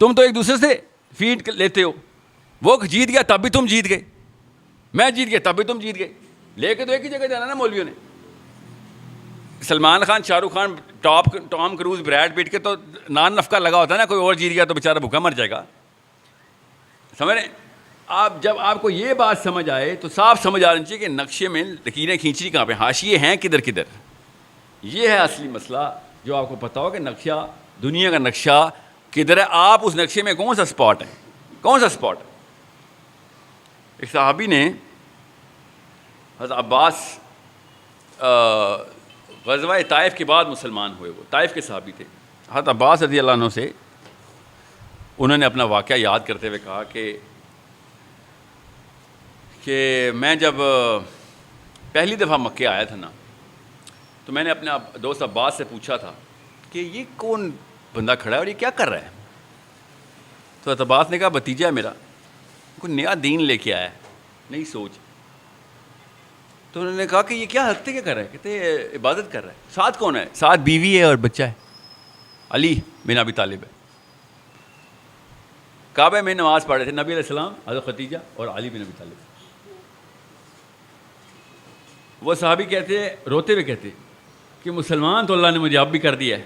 Speaker 1: تم تو ایک دوسرے سے فیڈ لیتے ہو. وہ جیت گیا تب بھی تم جیت گئے, میں جیت گیا تب بھی تم جیت گئے, لے کے تو ایک ہی جگہ جانا نا مولویوں نے. Salman Khan, Shah Rukh Khan, Tom cruise, bread پیٹ کے تو نان نفقہ لگا ہوتا ہے نا, کوئی اور جیت گیا تو بیچارہ بھوکا مر جائے گا. سمجھ رہے ہیں آپ, جب آپ کو یہ بات سمجھ آئے تو صاف سمجھ آنا چاہیے کہ نقشے میں لکیریں کھینچنی کہاں پہ, حاشیے ہیں کدھر کدھر. یہ ہے اصلی مسئلہ جو آپ کو پتا ہو کہ نقشہ, دنیا کا نقشہ کدھر ہے. آپ اس نقشے میں کون سا اسپاٹ ہے, کون سا اسپاٹ ہے. ایک صحابی نے, حضرت عباس, غزوہ طائف کے بعد مسلمان ہوئے, وہ طائف کے صحابی تھے. حضرت عباس رضی اللہ عنہ سے انہوں نے اپنا واقعہ یاد کرتے ہوئے کہا کہ میں جب پہلی دفعہ مکے آیا تھا نا, تو میں نے اپنے دوست عباس سے پوچھا تھا کہ یہ کون بندہ کھڑا ہے اور یہ کیا کر رہا ہے. تو حضرت عباس نے کہا بھتیجا ہے میرا, کوئی نیا دین لے کے آیا ہے, نئی سوچ. تو انہوں نے کہا کہ یہ کیا ہفتے کیا کر رہا ہے. کہتے عبادت کر رہا ہے. ساتھ کون ہے؟ ساتھ بیوی ہے اور بچہ ہے, علی بن ابی طالب ہے. کعبہ میں نماز پڑھ رہے تھے نبی علیہ السلام, حضرت ختیجہ اور علی بن ابی طالب. وہ صحابی کہتے, روتے ہوئے کہتے کہ مسلمان تو اللہ نے مجھے اب بھی کر دیا ہے,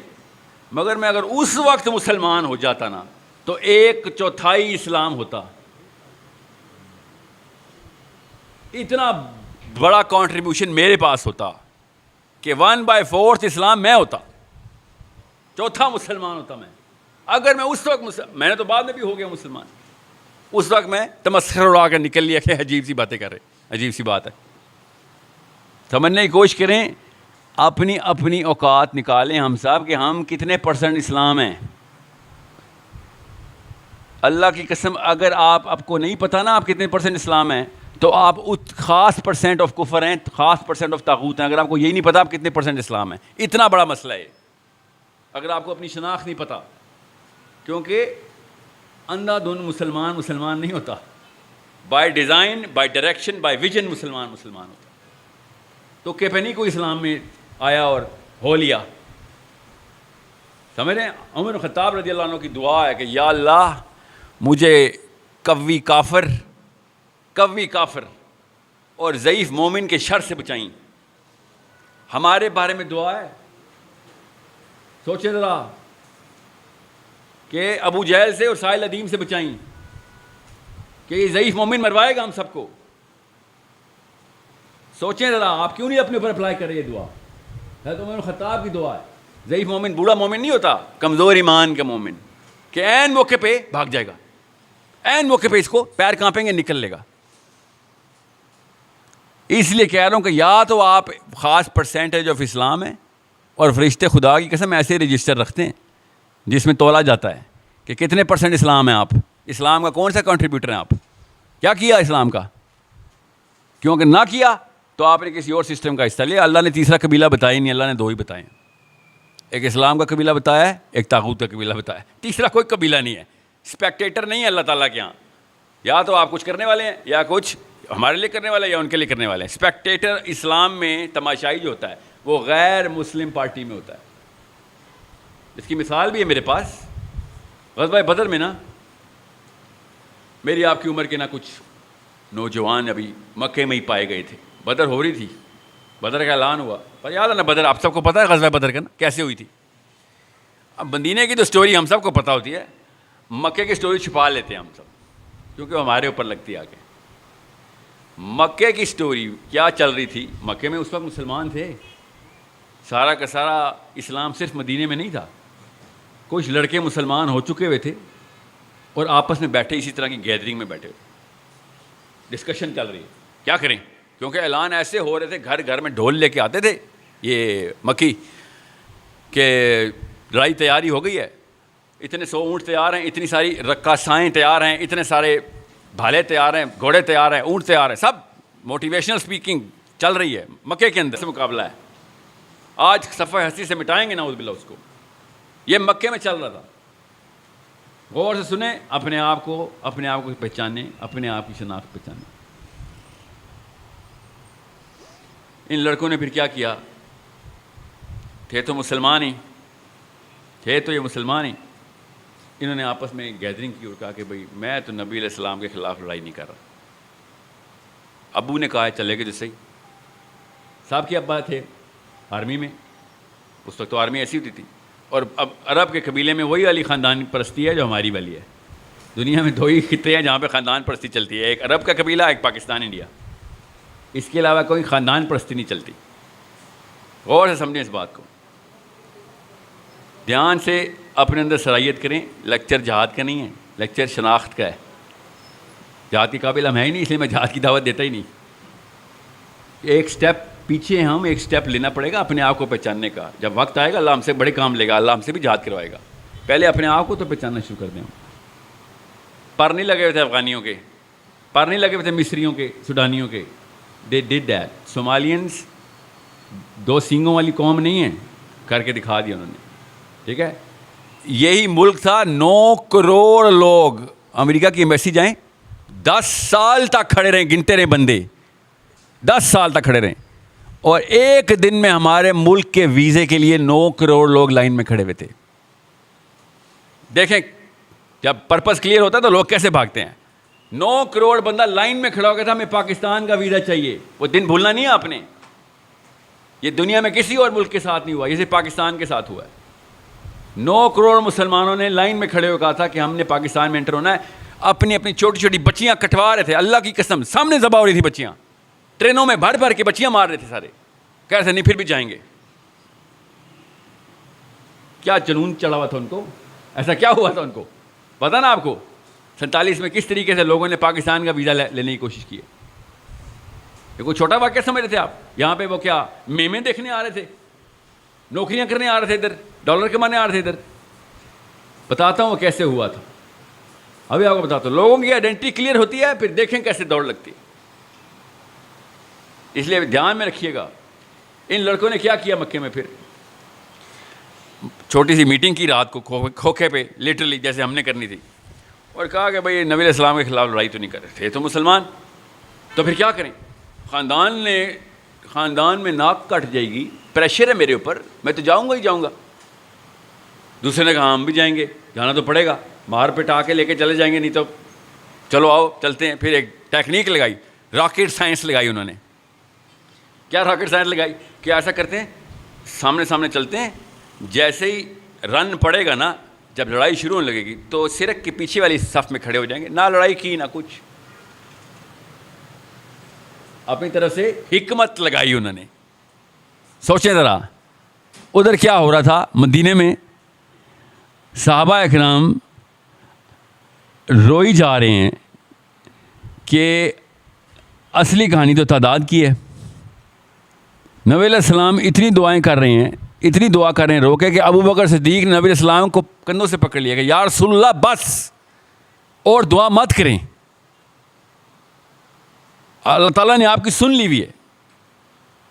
Speaker 1: مگر میں اگر اس وقت مسلمان ہو جاتا نا تو 1/4 اسلام ہوتا. اتنا بڑا کنٹریبیوشن میرے پاس ہوتا کہ 1/4 اسلام میں ہوتا, چوتھا مسلمان ہوتا میں. اگر میں اس وقت میں نے تو بعد میں بھی ہو گیا مسلمان, اس وقت میں تمسخر اڑا کر نکل لیا کہ عجیب سی باتیں کر رہے, عجیب سی بات ہے. سمجھنے کی کوشش کریں, اپنی اپنی اوقات نکالیں ہم صاحب کہ ہم کتنے % اسلام ہیں. اللہ کی قسم اگر آپ کو نہیں پتہ نا آپ کتنے % اسلام ہیں, تو آپ خاص % آف کفر ہیں, خاص % آف طاغوت ہیں. اگر آپ کو یہی نہیں پتا آپ کتنے % اسلام ہیں, اتنا بڑا مسئلہ ہے اگر آپ کو اپنی شناخت نہیں پتہ. کیونکہ اندھا دھن مسلمان نہیں ہوتا. By design, by direction, by vision مسلمان ہوتا. تو کہ پہ نہیں کوئی اسلام میں آیا اور ہو لیا. سمجھ رہے ہیں؟ عمر بن خطاب رضی اللہ عنہ کی دعا ہے کہ یا اللہ مجھے قوی کافر اور ضعیف مومن کے شر سے بچائیں. ہمارے بارے میں دعا ہے. سوچیں ذرا کہ ابو جہل سے اور ساحل ادیم سے بچائیں کہ یہ ضعیف مومن مروائے گا ہم سب کو. سوچیں ذرا, آپ کیوں نہیں اپنے اوپر اپلائی کر رہے یہ دعا؟ حضرت عمر بن خطاب کی دعا ہے. ضعیف مومن بوڑھا مومن نہیں ہوتا, کمزور ایمان کا مومن کہ عین موقع پہ بھاگ جائے گا, عین موقع پہ اس کو پیر کانپیں گے نکل لے گا. اس لیے کہہ رہا ہوں کہ یا تو آپ خاص % آف اسلام ہیں, اور فرشتے خدا کی قسم ایسے رجسٹر رکھتے ہیں جس میں تولا جاتا ہے کہ کتنے % اسلام ہیں آپ, اسلام کا کون سا کنٹریبیوٹر ہیں آپ, کیا کیا اسلام کا. کیونکہ نہ کیا تو آپ نے کسی اور سسٹم کا حصہ لیا. اللہ نے تیسرا قبیلہ بتایا نہیں, اللہ نے 2 ہی بتائے ہیں. ایک اسلام کا قبیلہ بتایا ہے, ایک طاغوت کا قبیلہ بتایا ہے. تیسرا کوئی قبیلہ نہیں ہے. اسپیکٹیٹر نہیں ہے اللہ تعالیٰ کے یہاں. یا تو آپ کچھ کرنے والے ہیں, یا کچھ ہمارے لیے کرنے والے ہیں, یا ان کے لیے کرنے والے ہیں. اسپیکٹیٹر اسلام میں تماشائی جو ہوتا ہے وہ غیر مسلم پارٹی میں ہوتا ہے. اس کی مثال بھی ہے میرے پاس. غزوہ بدر میں نا, میری آپ کی عمر کے نہ کچھ نوجوان ابھی مکے میں ہی پائے گئے تھے. بدر ہو رہی تھی, بدر کا اعلان ہوا. پر یاد ہے نا بدر, آپ سب کو پتہ ہے غزوہ بدر کا نا کیسے ہوئی تھی. اب مدینے کی تو سٹوری ہم سب کو پتہ ہوتی ہے, مکے کی سٹوری چھپا لیتے ہیں ہم سب کیونکہ ہمارے اوپر لگتی ہے آگے. مکے کی سٹوری کیا چل رہی تھی. مکے میں اس وقت مسلمان تھے, سارا کا سارا اسلام صرف مدینے میں نہیں تھا. کچھ لڑکے مسلمان ہو چکے ہوئے تھے اور آپس میں بیٹھے, اسی طرح کی گیدرنگ میں بیٹھے, ڈسکشن چل رہی ہے کیا کریں. کیونکہ اعلان ایسے ہو رہے تھے, گھر گھر میں ڈھول لے کے آتے تھے یہ مکی کہ لڑائی تیاری ہو گئی ہے, اتنے 100 اونٹ تیار ہیں, اتنی ساری رقاصائیں تیار ہیں, اتنے سارے بھالے تیار ہیں, گھوڑے تیار ہیں, اونٹ تیار ہیں, سب موٹیویشنل سپیکنگ چل رہی ہے. مکے کے اندر سے مقابلہ ہے. آج صفحہ ہستی سے مٹائیں گے نعوذ باللہ اس کو. یہ مکے میں چل رہا تھا. غور سے سنیں, اپنے آپ کو پہچانیں, اپنے آپ کی شناخت پہچانیں. ان لڑکوں نے پھر کیا کیا, تھے تو مسلمان ہی, یہ مسلمان ہی. انہوں نے آپس میں گیدرنگ کی اور کہا کہ بھئی میں تو نبی علیہ السلام کے خلاف لڑائی نہیں کر رہا. ابو نے کہا چلے گے جو صحیح. صاحب کے ابا تھے آرمی میں, اس وقت تو آرمی ایسی ہوتی تھی. اور اب عرب کے قبیلے میں وہی والی خاندان پرستی ہے جو ہماری والی ہے. دنیا میں 2 ہی خطے ہیں جہاں پہ خاندان پرستی چلتی ہے, ایک عرب کا قبیلہ, ایک پاکستان انڈیا. اس کے علاوہ کوئی خاندان پرستی نہیں چلتی. غور سے سمجھیں اس بات کو, دھیان سے اپنے اندر صلاحیت کریں. لیکچر جہاد کا نہیں ہے, لیکچر شناخت کا ہے. جہاد کے قابل ہم ہیں ہی نہیں, اس لیے میں جہاد کی دعوت دیتا ہی نہیں. ایک سٹیپ پیچھے ہم, ایک سٹیپ لینا پڑے گا اپنے آپ کو پہچاننے کا. جب وقت آئے گا اللہ ہم سے بڑے کام لے گا, اللہ ہم سے بھی جہاد کروائے گا. پہلے اپنے آپ کو تو پہچاننا شروع کر دیں. پر نہیں لگے ہوئے تھے افغانیوں کے, پر نہیں لگے ہوئے تھے مصریوں کے, سوڈانیوں کے. دے ڈڈ دیٹ. صومالینس 2 سینگوں والی قوم نہیں ہے, کر کے دکھا دیا انہوں نے. ٹھیک ہے, یہی ملک تھا 9 کروڑ لوگ. امریکہ کی ایمبیسی جائیں, 10 سال تک کھڑے رہیں, گنتے رہیں بندے, 10 سال تک کھڑے رہیں. اور ایک دن میں ہمارے ملک کے ویزے کے لیے 9 کروڑ لوگ لائن میں کھڑے ہوئے تھے. دیکھیں جب پرپس کلیئر ہوتا ہے تو لوگ کیسے بھاگتے ہیں. 9 کروڑ بندہ لائن میں کھڑا ہو گیا تھا, ہمیں پاکستان کا ویزا چاہیے. وہ دن بھولنا نہیں ہے آپ نے. یہ دنیا میں کسی اور ملک کے ساتھ نہیں ہوا, یہ صرف پاکستان کے ساتھ ہوا ہے. 9 کروڑ مسلمانوں نے لائن میں کھڑے ہو کہا تھا کہ ہم نے پاکستان میں انٹر ہونا ہے. اپنی اپنی چھوٹی چھوٹی بچیاں کٹوا رہے تھے, اللہ کی قسم سامنے ذبح ہو رہی تھی بچیاں, ٹرینوں میں بھر بھر کے بچیاں مار رہے تھے سارے, کہہ رہے تھے نہیں پھر بھی جائیں گے. کیا جنون چڑھا ہوا تھا ان کو, ایسا کیا ہوا تھا ان کو پتا نا آپ کو. 47 میں کس طریقے سے لوگوں نے پاکستان کا ویزا لینے کی کوشش کی ہے. یہ کوئی چھوٹا واقعہ سمجھ رہے تھے آپ؟ یہاں پہ وہ کیا میمیں دیکھنے آ رہے تھے, نوکریاں کرنے آ رہے تھے, ادھر ڈالر کمانے آ رہے تھے. ادھر بتاتا ہوں وہ کیسے ہوا تھا, ابھی آپ کو بتاتا ہوں. لوگوں کی آئیڈینٹی کلیئر ہوتی ہے, پھر دیکھیں کیسے دوڑ لگتی ہے. اس لیے دھیان میں رکھیے گا. ان لڑکوں نے کیا کیا مکے میں, پھر چھوٹی سی میٹنگ کی رات کو کھوکھے پہ, لٹرلی جیسے ہم نے کرنی تھی, اور کہا کہ بھائی نبی علیہ السلام کے خلاف لڑائی تو نہیں کر رہے تھے تو مسلمان, تو پھر کیا کریں. خاندان میں ناک کٹ جائے گی, پریشر ہے میرے اوپر, میں تو جاؤں گا ہی جاؤں گا. دوسرے نے کہا ہم بھی جائیں گے, جانا تو پڑے گا, مار پٹا کے لے کے چلے جائیں گے, نہیں تو چلو آؤ چلتے ہیں. پھر ایک ٹیکنیک لگائی, راکٹ سائنس لگائی انہوں نے. کیا راکٹ سائنس لگائی کہ ایسا کرتے ہیں, سامنے سامنے چلتے ہیں, جیسے ہی رن پڑے گا نا, جب لڑائی شروع ہونے لگے گی تو سرک کے پیچھے والی صف میں کھڑے ہو جائیں گے. نہ لڑائی کی نہ کچھ, اپنی طرف سے حکمت لگائی انہوں نے. سوچیں ذرا ادھر کیا ہو رہا تھا مدینے میں. صحابہ اکرام روئی جا رہے ہیں کہ اصلی کہانی تو تعداد کی ہے. نبی علیہ السلام اتنی دعائیں کر رہے ہیں, اتنی دعا کر رہے ہیں رو کے, کہ ابو بکر صدیق نے نبی علیہ السلام کو کندھوں سے پکڑ لیا کہ یا رسول اللہ بس اور دعا مت کریں, اللہ تعالیٰ نے آپ کی سن لی ہوئی ہے.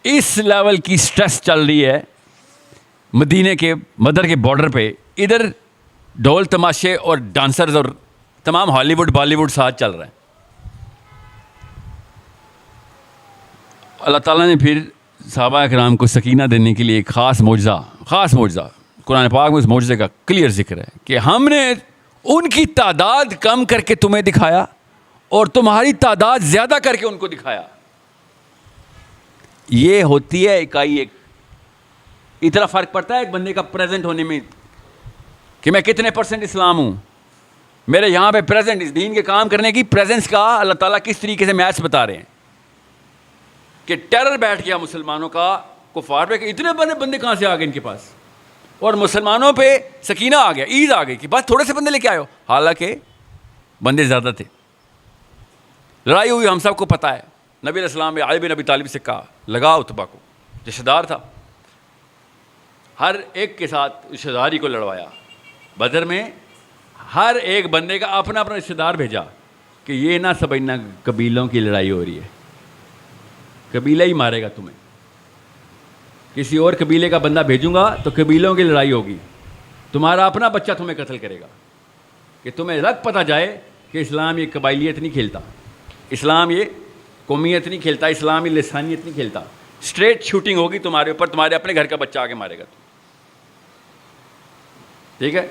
Speaker 1: اس لیول کی سٹریس چل رہی ہے مدینے کے مدر کے بارڈر پہ. ادھر ڈھول تماشے اور ڈانسرز اور تمام ہالی ووڈ بالی ووڈ ساتھ چل رہے ہیں. اللہ تعالیٰ نے پھر صحابہ اکرام کو سکینہ دینے کے لیے ایک خاص معجزہ قرآن پاک میں اس معجزے کا کلیئر ذکر ہے کہ ہم نے ان کی تعداد کم کر کے تمہیں دکھایا اور تمہاری تعداد زیادہ کر کے ان کو دکھایا. یہ ہوتی ہے اکائی ایک. اتنا فرق پڑتا ہے ایک بندے کا پریزنٹ ہونے میں کہ میں کتنے % اسلام ہوں. میرے یہاں پہ پریزنٹ اس دین کے کام کرنے کی پریزنس کا اللہ تعالیٰ کس طریقے سے میچ بتا رہے ہیں کہ ٹیرر بیٹھ گیا مسلمانوں کا کفار پہ کہ اتنے بندے کہاں سے آ گئے ان کے پاس, اور مسلمانوں پہ سکینہ آ گیا, عید آ گئی کہ بس تھوڑے سے بندے لے کے آئے ہو, حالانکہ بندے زیادہ تھے. لڑائی ہوئی ہم سب کو پتہ ہے. نبی علیہ السلام نے علی بن ابی طالب سے کہا لگا اتبا کو, رشتہ دار تھا, ہر ایک کے ساتھ رشتہ داری کو لڑوایا. بدر میں ہر ایک بندے کا اپنا اپنا رشتہ دار بھیجا کہ یہ نہ سمجھنا قبیلوں کی لڑائی ہو رہی ہے, قبیلہ ہی مارے گا تمہیں. کسی اور قبیلے کا بندہ بھیجوں گا تو قبیلوں کی لڑائی ہوگی, تمہارا اپنا بچہ تمہیں قتل کرے گا, کہ تمہیں رگ پتہ جائے کہ اسلام یہ قبائلیت نہیں کھیلتا, اسلام یہ قومیت نہیں کھیلتا, اسلام یہ لسانیت نہیں کھیلتا. اسٹریٹ شوٹنگ ہوگی تمہارے اوپر, تمہارے اپنے گھر کا بچہ آ کے مارے گا. ٹھیک ہے.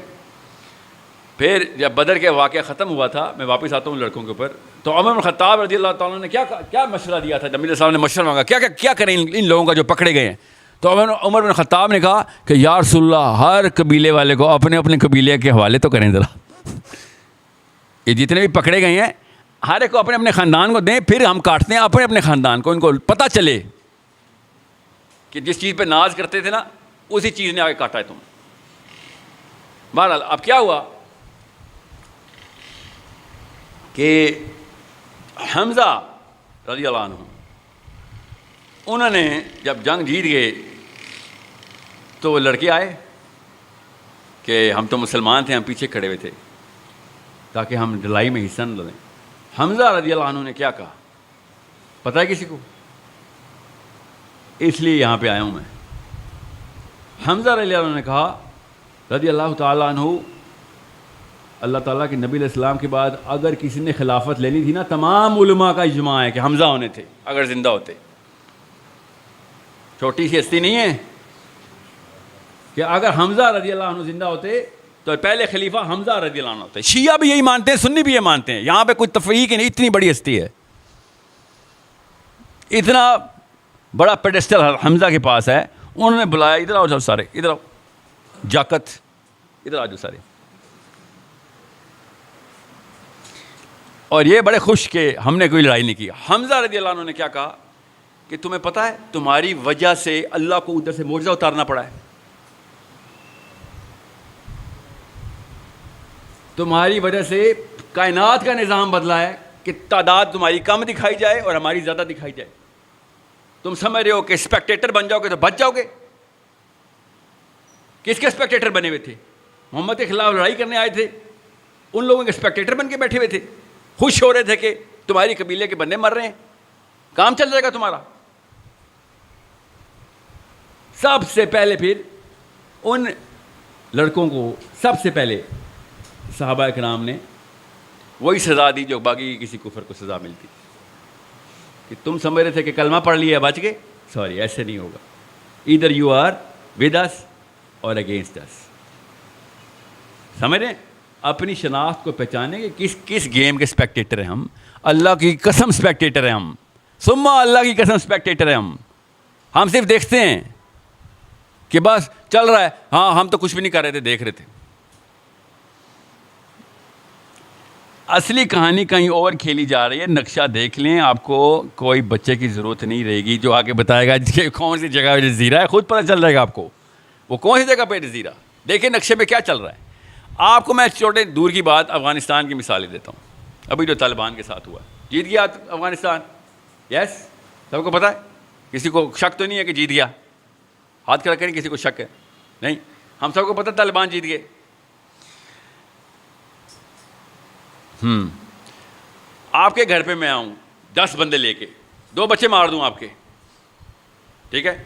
Speaker 1: پھر جب بدر کے واقعہ ختم ہوا تھا, میں واپس آتا ہوں لڑکوں کے اوپر, تو عمر بن خطاب رضی اللہ تعالیٰ نے کیا مشورہ دیا تھا. نبی صاحب نے مشورہ مانگا کیا کریں ان لوگوں کا جو پکڑے گئے ہیں. تو عمر بن خطاب نے کہا کہ یا رسول اللہ ہر قبیلے والے کو اپنے اپنے قبیلے کے حوالے تو کریں ذرا. یہ جتنے بھی پکڑے گئے ہیں ہر ایک کو اپنے اپنے خاندان کو دیں, پھر ہم کاٹتے ہیں اپنے اپنے خاندان کو, ان کو پتہ چلے کہ جس چیز پہ ناز کرتے تھے نا اسی چیز نے آگے کاٹا ہے تم. بہرحال اب کیا ہوا کہ حمزہ رضی اللہ عنہ انہوں نے جب جنگ جیت گئے تو وہ لڑکے آئے کہ ہم تو مسلمان تھے, ہم پیچھے کھڑے ہوئے تھے تاکہ ہم لڑائی میں حصہ نہ لیں. حمزہ رضی اللہ عنہ نے کیا کہا پتہ ہے کسی کو؟ اس لیے یہاں پہ آیا ہوں میں. حمزہ رضی اللہ عنہ نے کہا رضی اللہ تعالیٰ عنہ, اللہ تعالیٰ کے نبی علیہ السلام کے بعد اگر کسی نے خلافت لینی تھی نا, تمام علماء کا اجماع ہے کہ حمزہ ہونے تھے اگر زندہ ہوتے. چھوٹی سی ہستی نہیں ہے کہ اگر حمزہ رضی اللہ عنہ زندہ ہوتے تو پہلے خلیفہ حمزہ رضی اللہ عنہ ہوتے. شیعہ بھی یہی مانتے ہیں, سنی بھی یہ مانتے ہیں, یہاں پہ کوئی تفریق نہیں. اتنی بڑی ہستی ہے, اتنا بڑا پیڈسٹل حمزہ کے پاس ہے. انہوں نے بلایا ادھر آؤ سب سارے ادھر آؤ, جاکت ادھر آ جاؤ سارے. اور یہ بڑے خوش کہ ہم نے کوئی لڑائی نہیں کی. حمزہ رضی اللہ عنہ نے کیا کہا کہ تمہیں پتہ ہے تمہاری وجہ سے اللہ کو ادھر سے معجزہ اتارنا پڑا ہے, تمہاری وجہ سے کائنات کا نظام بدلا ہے کہ تعداد تمہاری کم دکھائی جائے اور ہماری زیادہ دکھائی جائے. تم سمجھ رہے ہو کہ اسپیکٹیٹر بن جاؤ گے تو بچ جاؤ گے. کس کے اسپیکٹیٹر بنے ہوئے تھے؟ محمد کے خلاف لڑائی کرنے آئے تھے, ان لوگوں کے اسپیکٹیٹر بن کے بیٹھے ہوئے تھے, خوش ہو رہے تھے کہ تمہاری قبیلے کے بندے مر رہے ہیں, کام چل جائے گا تمہارا. سب سے پہلے پھر ان لڑکوں کو سب سے پہلے صحابہ کرام نے وہی سزا دی جو باقی کسی کفر کو سزا ملتی, کہ تم سمجھ رہے تھے کہ کلمہ پڑھ لیا بچ گئے, سوری ایسے نہیں ہوگا. ادھر یو آر ود اس اور اگینسٹ اس. سمجھ رہے ہیں؟ اپنی شناخت کو پہچانے کہ کس گیم کے اسپیکٹیٹر ہیں ہم. اللہ کی قسم اسپیکٹیٹر ہیں ہم, ثم اللہ کی قسم اسپیکٹیٹر ہیں ہم صرف دیکھتے ہیں کہ بس چل رہا ہے, ہاں ہم تو کچھ بھی نہیں کر رہے تھے, دیکھ رہے تھے. اصلی کہانی کہیں اور کھیلی جا رہی ہے. نقشہ دیکھ لیں, آپ کو کوئی بچے کی ضرورت نہیں رہے گی جو آگے بتائے گا کہ کون سی جگہ جزیرہ ہے, خود پتہ چل جائے گا آپ کو وہ کون سی جگہ پہ جزیرہ. دیکھیں نقشے پہ کیا چل رہا ہے. آپ کو میں چھوٹے دور کی بات افغانستان کی مثالیں دیتا ہوں. ابھی جو طالبان کے ساتھ ہوا, جیت گیا افغانستان, یس سب کو پتہ ہے, کسی کو شک تو نہیں ہے کہ جیت گیا, ہاتھ کھڑا کریں کسی کو شک ہے نہیں, ہم سب کو پتہ طالبان جیت گئے. آپ کے گھر پہ میں آؤں 10 بندے لے کے, 2 بچے مار دوں آپ کے, ٹھیک ہے,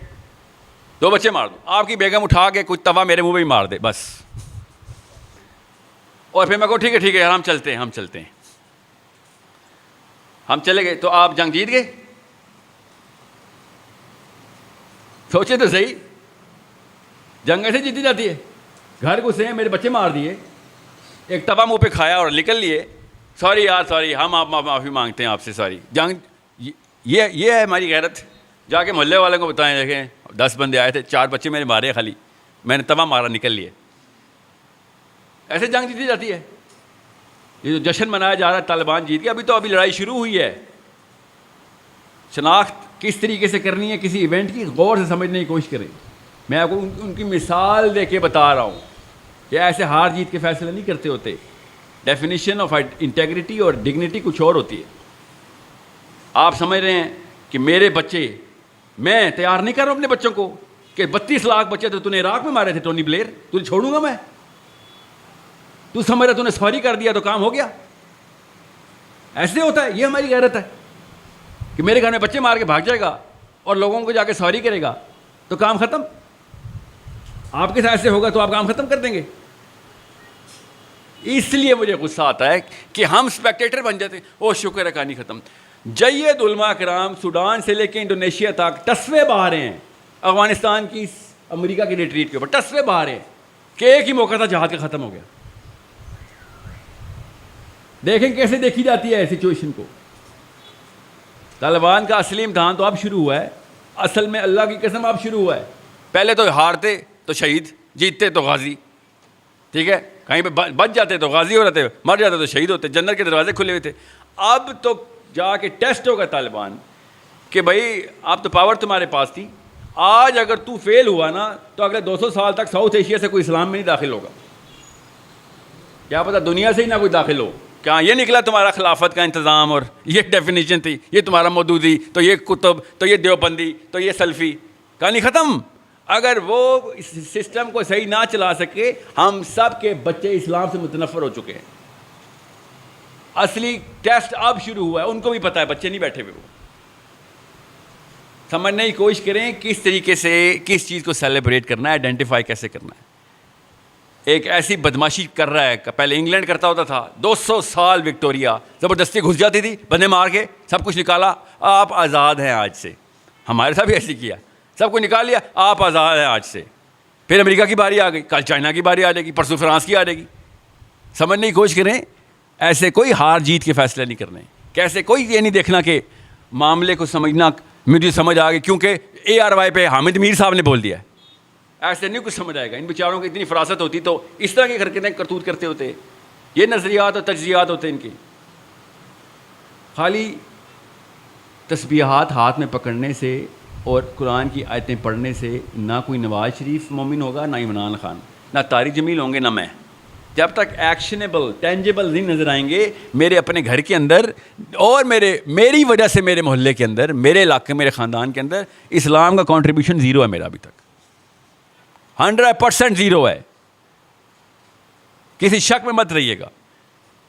Speaker 1: 2 بچے مار دوں, آپ کی بیگم اٹھا کے کچھ توا میرے منہ پہ ہی مار دے بس, اور پھر میں کہوں ٹھیک ہے ہم چلتے ہیں, ہم چلے گئے تو آپ جنگ جیت گئے. سوچے تو صحیح, جنگ ایسے جیتی جاتی ہے. گھر گھسے ہیں, میرے بچے مار دیے, ایک توا منہ پہ کھایا اور نکل لیے, سوری یار سوری, ہم آپ معافی مانگتے ہیں آپ سے, سوری. جنگ یہ ہے ہماری غیرت. جا کے محلے والوں کو بتائیں, دیکھیں 10 بندے آئے تھے, 4 بچے میرے مارے خالی, میں نے توا مارا نکل لیے. ایسے جنگ جیتی جاتی ہے. یہ جو جشن منایا جا رہا ہے طالبان جیت گیا, ابھی لڑائی شروع ہوئی ہے. شناخت کس طریقے سے کرنی ہے کسی ایونٹ کی, غور سے سمجھنے کی کوشش کریں. میں آپ کو ان کی مثال دے کے بتا رہا ہوں کہ ایسے ہار جیت کے فیصلے نہیں کرتے ہوتے. ڈیفینیشن آف انٹیگریٹی اور ڈگنیٹی کچھ اور ہوتی ہے. آپ سمجھ رہے ہیں کہ میرے بچے, میں تیار نہیں کر رہا ہوں اپنے بچوں کو کہ 32 لاکھ بچے تو نے عراق میں مارے تھے, ٹونی بلیئر, تجھے چھوڑوں گا میں؟ تو سمجھ رہا تو نے سوری کر دیا تو کام ہو گیا؟ ایسے ہوتا ہے. یہ ہماری غیرت ہے کہ میرے گھر میں بچے مار کے بھاگ جائے گا اور لوگوں کو جا کے سوری کرے گا تو کام ختم. آپ کے ساتھ ایسے ہوگا تو آپ کام ختم کر دیں گے. اس لیے مجھے غصہ آتا ہے کہ ہم اسپیکٹیٹر بن جاتے ہیں. او شکر ہے کہانی ختم. جید علماء کرام سوڈان سے لے کے انڈونیشیا تک ٹسوے بہا رہے ہیں افغانستان کی امریکہ کی ریٹریٹ کے اوپر, ٹسوے بہا رہے ہیں کہ ایک ہی موقع تھا جہاد کا ختم ہو گیا. دیکھیں کیسے دیکھی جاتی ہے سچویشن کو. طالبان کا اصلی امتحان تو اب شروع ہوا ہے. اصل میں اللہ کی قسم اب شروع ہوا ہے. پہلے تو ہارتے تو شہید, جیتتے تو غازی, ٹھیک ہے, کہیں پہ بچ جاتے تو غازی ہو رہتے, مر جاتے تو شہید ہوتے. جنت کے دروازے کھلے ہوئے تھے. اب تو جا کے ٹیسٹ ہوگا طالبان کہ بھائی اب تو پاور تمہارے پاس تھی, آج اگر تو فیل ہوا نا تو اگلے 200 سال تک ساؤتھ ایشیا سے کوئی اسلام میں نہیں داخل ہوگا. کیا پتہ دنیا سے ہی نہ کوئی داخل ہو. کیا یہ نکلا تمہارا خلافت کا انتظام, اور یہ ڈیفینیشن تھی, یہ تمہارا مودودی, تو یہ کتب, تو یہ دیوبندی, تو یہ سلفی, کہانی ختم. اگر وہ اس سسٹم کو صحیح نہ چلا سکے, ہم سب کے بچے اسلام سے متنفر ہو چکے ہیں. اصلی ٹیسٹ اب شروع ہوا ہے. ان کو بھی پتہ ہے, بچے نہیں بیٹھے ہوئے. وہ سمجھنے کی کوشش کریں کس طریقے سے کس چیز کو سیلیبریٹ کرنا ہے, آئیڈینٹیفائی کیسے کرنا ہے. ایک ایسی بدماشی کر رہا ہے, پہلے انگلینڈ کرتا ہوتا تھا, 200 سال وکٹوریا زبردستی گھس جاتی تھی, بندے مار کے سب کچھ نکالا, آپ آزاد ہیں آج سے. ہمارے ساتھ بھی ایسے کیا, سب کو نکال لیا, آپ آزاد ہیں آج سے. پھر امریکہ کی باری آ گئی, کل چائنا کی باری آ جائے گی, پرسوں فرانس کی آ جائے گی. سمجھنے کی کوشش کریں, ایسے کوئی ہار جیت کے فیصلے نہیں کرنے. کیسے کوئی یہ نہیں دیکھنا کہ معاملے کو سمجھنا, مجھے سمجھ آ گئی کیونکہ ARY پہ حامد میر صاحب نے بول دیا ہے. ایسے نہیں کچھ سمجھ آئے گا. ان بیچاروں کی اتنی فراست ہوتی تو اس طرح کی حرکتیں کرتوت کرتے ہوتے. یہ نظریات اور تجزیات ہوتے ان کے. خالی تسبیحات ہاتھ میں پکڑنے سے اور قرآن کی آیتیں پڑھنے سے نہ کوئی نواز شریف مومن ہوگا, نہ عمران خان, نہ طارق جمیل ہوں گے, نہ میں. جب تک ایکشنیبل ٹینجیبل نہیں نظر آئیں گے میرے اپنے گھر کے اندر اور میری وجہ سے میرے محلے کے اندر, میرے علاقے, میرے خاندان کے اندر, اسلام کا کنٹریبیوشن زیرو ہے میرا ابھی تک, 100% زیرو ہے. کسی شک میں مت رہیے گا.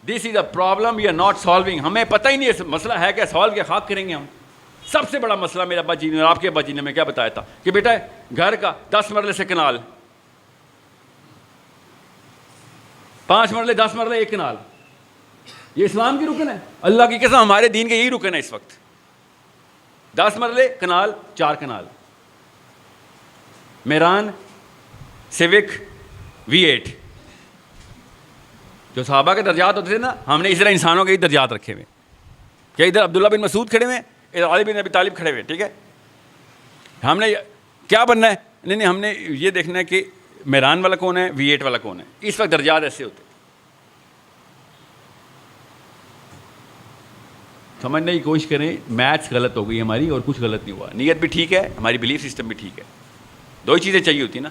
Speaker 1: This is a problem we are not solving. ہمیں پتہ ہی نہیں ہے مسئلہ ہے کیا, سالو کیا خاک کریں گے ہم. سب سے بڑا مسئلہ میرے ابا جی نے اور آپ کے ابا جی نے میں کیا بتایا تھا کہ بیٹا گھر کا 10 مرلے سے کنال, 5 مرلے 10 مرلے 1 کنال, یہ اسلام کی رکن ہے. اللہ کی قسم ہمارے دین کے یہی رکن ہے اس وقت. 10 مرلے کنال, 4 کنال. میران سیوک V8 جو صحابہ کے درجات ہوتے تھے نا, ہم نے اس طرح انسانوں کے ہی درجات رکھے ہوئے کہ ادھر عبداللہ بن مسعود کھڑے ہوئے, ادھر علی بن ابی طالب کھڑے ہوئے. ٹھیک ہے, ہم نے کیا بننا ہے؟ نہیں, ہم نے یہ دیکھنا ہے کہ میران والا کون ہے, V8 والا کون ہے. اس وقت درجات ایسے ہوتے. سمجھنے کی کوشش کریں. میتھس غلط ہو گئی ہماری اور کچھ غلط نہیں ہوا. نیت بھی ٹھیک ہے, ہماری بلیف سسٹم بھی ٹھیک ہے. 2 ہی چیزیں چاہیے ہوتی نا.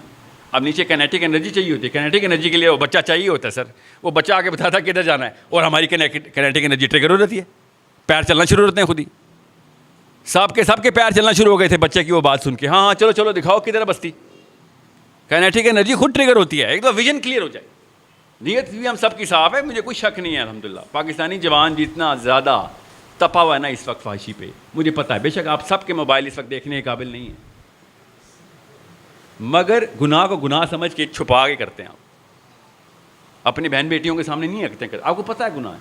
Speaker 1: اب نیچے کینیٹک انرجی چاہیے ہوتی ہے. کینیٹک انرجی کے لیے وہ بچہ چاہیے ہوتا ہے سر. وہ بچہ آ کے بتاتا ہے کدھر جانا ہے, اور ہماری کینیٹک انرجی ٹریگر ہو جاتی ہے, پیر چلنا شروع ہوتے ہیں خود ہی. سب کے پیر چلنا شروع ہو گئے تھے بچے کی وہ بات سن کے. ہاں چلو چلو دکھاؤ کدھر ہے بستی. کینیٹک انرجی خود ٹریگر ہوتی ہے. ایک تو ویژن کلیئر ہو جائے. نیت بھی ہم سب کی صاف ہے, مجھے کوئی شک نہیں ہے الحمدللہ. پاکستانی جوان جتنا زیادہ تپا ہوا ہے نا اس وقت فحاشی پہ, مجھے پتہ ہے. بے شک آپ سب کے موبائل اس وقت دیکھنے کے قابل نہیں ہیں, مگر گناہ کو گناہ سمجھ کے چھپا کے کرتے ہیں. آپ اپنی بہن بیٹیوں کے سامنے نہیں رکھتے ہیں. آپ کو پتہ ہے گناہ ہے.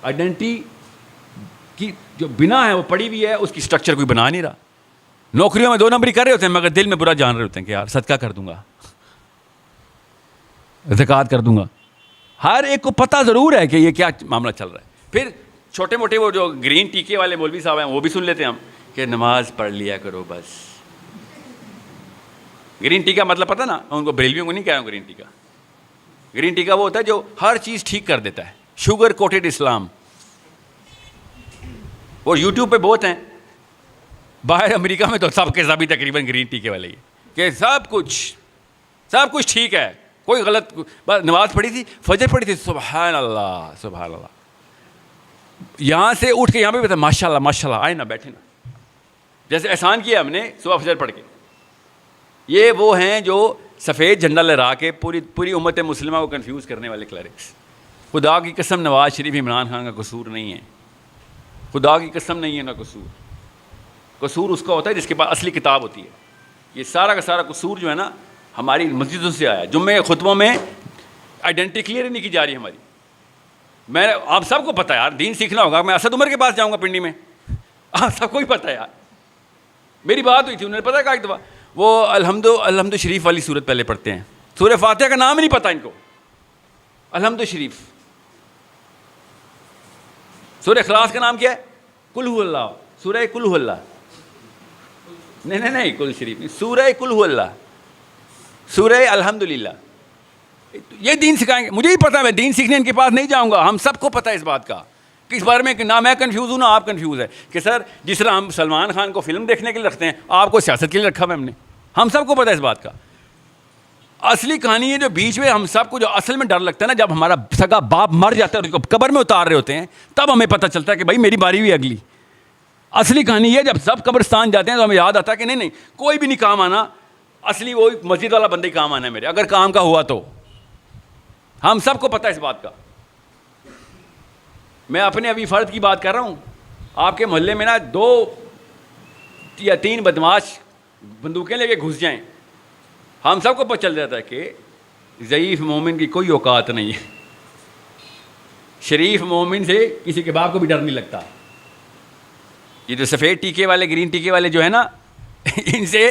Speaker 1: آئیڈینٹی کی جو بنا ہے وہ پڑی ہوئی ہے, اس کی سٹرکچر کوئی بنا نہیں رہا. نوکریوں میں 2 نمبری کر رہے ہوتے ہیں مگر دل میں برا جان رہے ہوتے ہیں کہ یار صدقہ کر دوں گا, زکوٰۃ کر دوں گا. ہر ایک کو پتہ ضرور ہے کہ یہ کیا معاملہ چل رہا ہے. پھر چھوٹے موٹے وہ جو گرین ٹیکے والے مولوی صاحب ہیں وہ بھی سن لیتے ہیں ہم کہ نماز پڑھ لیا کرو بس. گرین ٹی کا مطلب پتہ نا, ان کو بریلویوں کو نہیں کہہ رہا ہوں گرین ٹی کا. گرین ٹی کا وہ ہوتا ہے جو ہر چیز ٹھیک کر دیتا ہے. شوگر کوٹڈ اسلام. وہ یوٹیوب پہ بہت ہیں. باہر امریکہ میں تو سب کے سبھی تقریباً گرین ٹی کے والے ہی کہ سب کچھ ٹھیک ہے, کوئی غلط. بس نماز پڑھی تھی, فجر پڑھی تھی, سبحان اللہ سبحان اللہ. یہاں سے اٹھ کے یہاں پہ ماشاء اللہ ماشاء اللہ, آئے نا بیٹھے نا, جیسے احسان کیا ہم نے صبح فجر پڑھ کے. یہ وہ ہیں جو سفید جھنڈا لہرا کے پوری امت مسلمہ کو کنفیوز کرنے والے کلرکس. خدا کی قسم نواز شریف عمران خان کا قصور نہیں ہے, خدا کی قسم نہیں ہے نا قصور. قصور اس کا ہوتا ہے جس کے پاس اصلی کتاب ہوتی ہے. یہ سارا کا سارا قصور جو ہے نا ہماری مسجدوں سے آیا. جمعے کے خطبوں میں آئیڈینٹی کلیئر ہی نہیں کی جا رہی ہماری. آپ سب کو پتہ ہے یار, دین سیکھنا ہوگا. میں اسد عمر کے پاس جاؤں گا پنڈی میں, آپ سب کو ہی پتہ ہے یار. میری بات ہوئی تھی, انہوں نے پتہ کہا ایک دفعہ وہ الحمد شریف والی صورت پہلے پڑھتے ہیں. سورہ فاتحہ کا نام ہی نہیں پتہ ان کو. الحمد شریف. سورہ اخلاص کا نام کیا ہے؟ قل هو اللہ. سورہ قل هو اللہ. نہیں قل شریف نہیں, سورہ قل هو اللہ, سورہ الحمدللہ. یہ دین سکھائیں گے. مجھے ہی پتہ ہے, میں دین سیکھنے ان کے پاس نہیں جاؤں گا. ہم سب کو پتہ ہے اس بات کا کہ اس بارے میں کہ نہ میں کنفیوز ہوں نہ آپ کنفیوز ہے کہ سر جس طرح ہم سلمان خان کو فلم دیکھنے کے لیے رکھتے ہیں, آپ کو سیاست کے لیے رکھا ہوا ہم نے. ہم سب کو پتہ ہے اس بات کا. اصلی کہانی ہے جو بیچ میں ہم سب کو جو اصل میں ڈر لگتا ہے نا, جب ہمارا سگا باپ مر جاتا ہے اور اس کو قبر میں اتار رہے ہوتے ہیں, تب ہمیں پتہ چلتا ہے کہ بھائی میری باری ہوئی اگلی. اصلی کہانی یہ جب سب قبرستان جاتے ہیں تو ہمیں یاد آتا ہے کہ نہیں کوئی بھی نہیں کام آنا, اصلی وہی مسجد والا بندہ ہی کام آنا ہے میرے, اگر کام کا ہوا تو. ہم سب کو پتہ ہے اس بات کا. میں اپنے ابھی فرد کی بات کر رہا ہوں. آپ کے محلے میں نا 2 یا 3 بدماش بندوقیں لے کے گھس جائیں, ہم سب کو پتہ چل جاتا ہے کہ ضعیف مومن کی کوئی اوقات نہیں ہے. شریف مومن سے کسی کے باپ کو بھی ڈر نہیں لگتا. یہ جو سفید ٹیکے والے گرین ٹیکے والے جو ہے نا, ان سے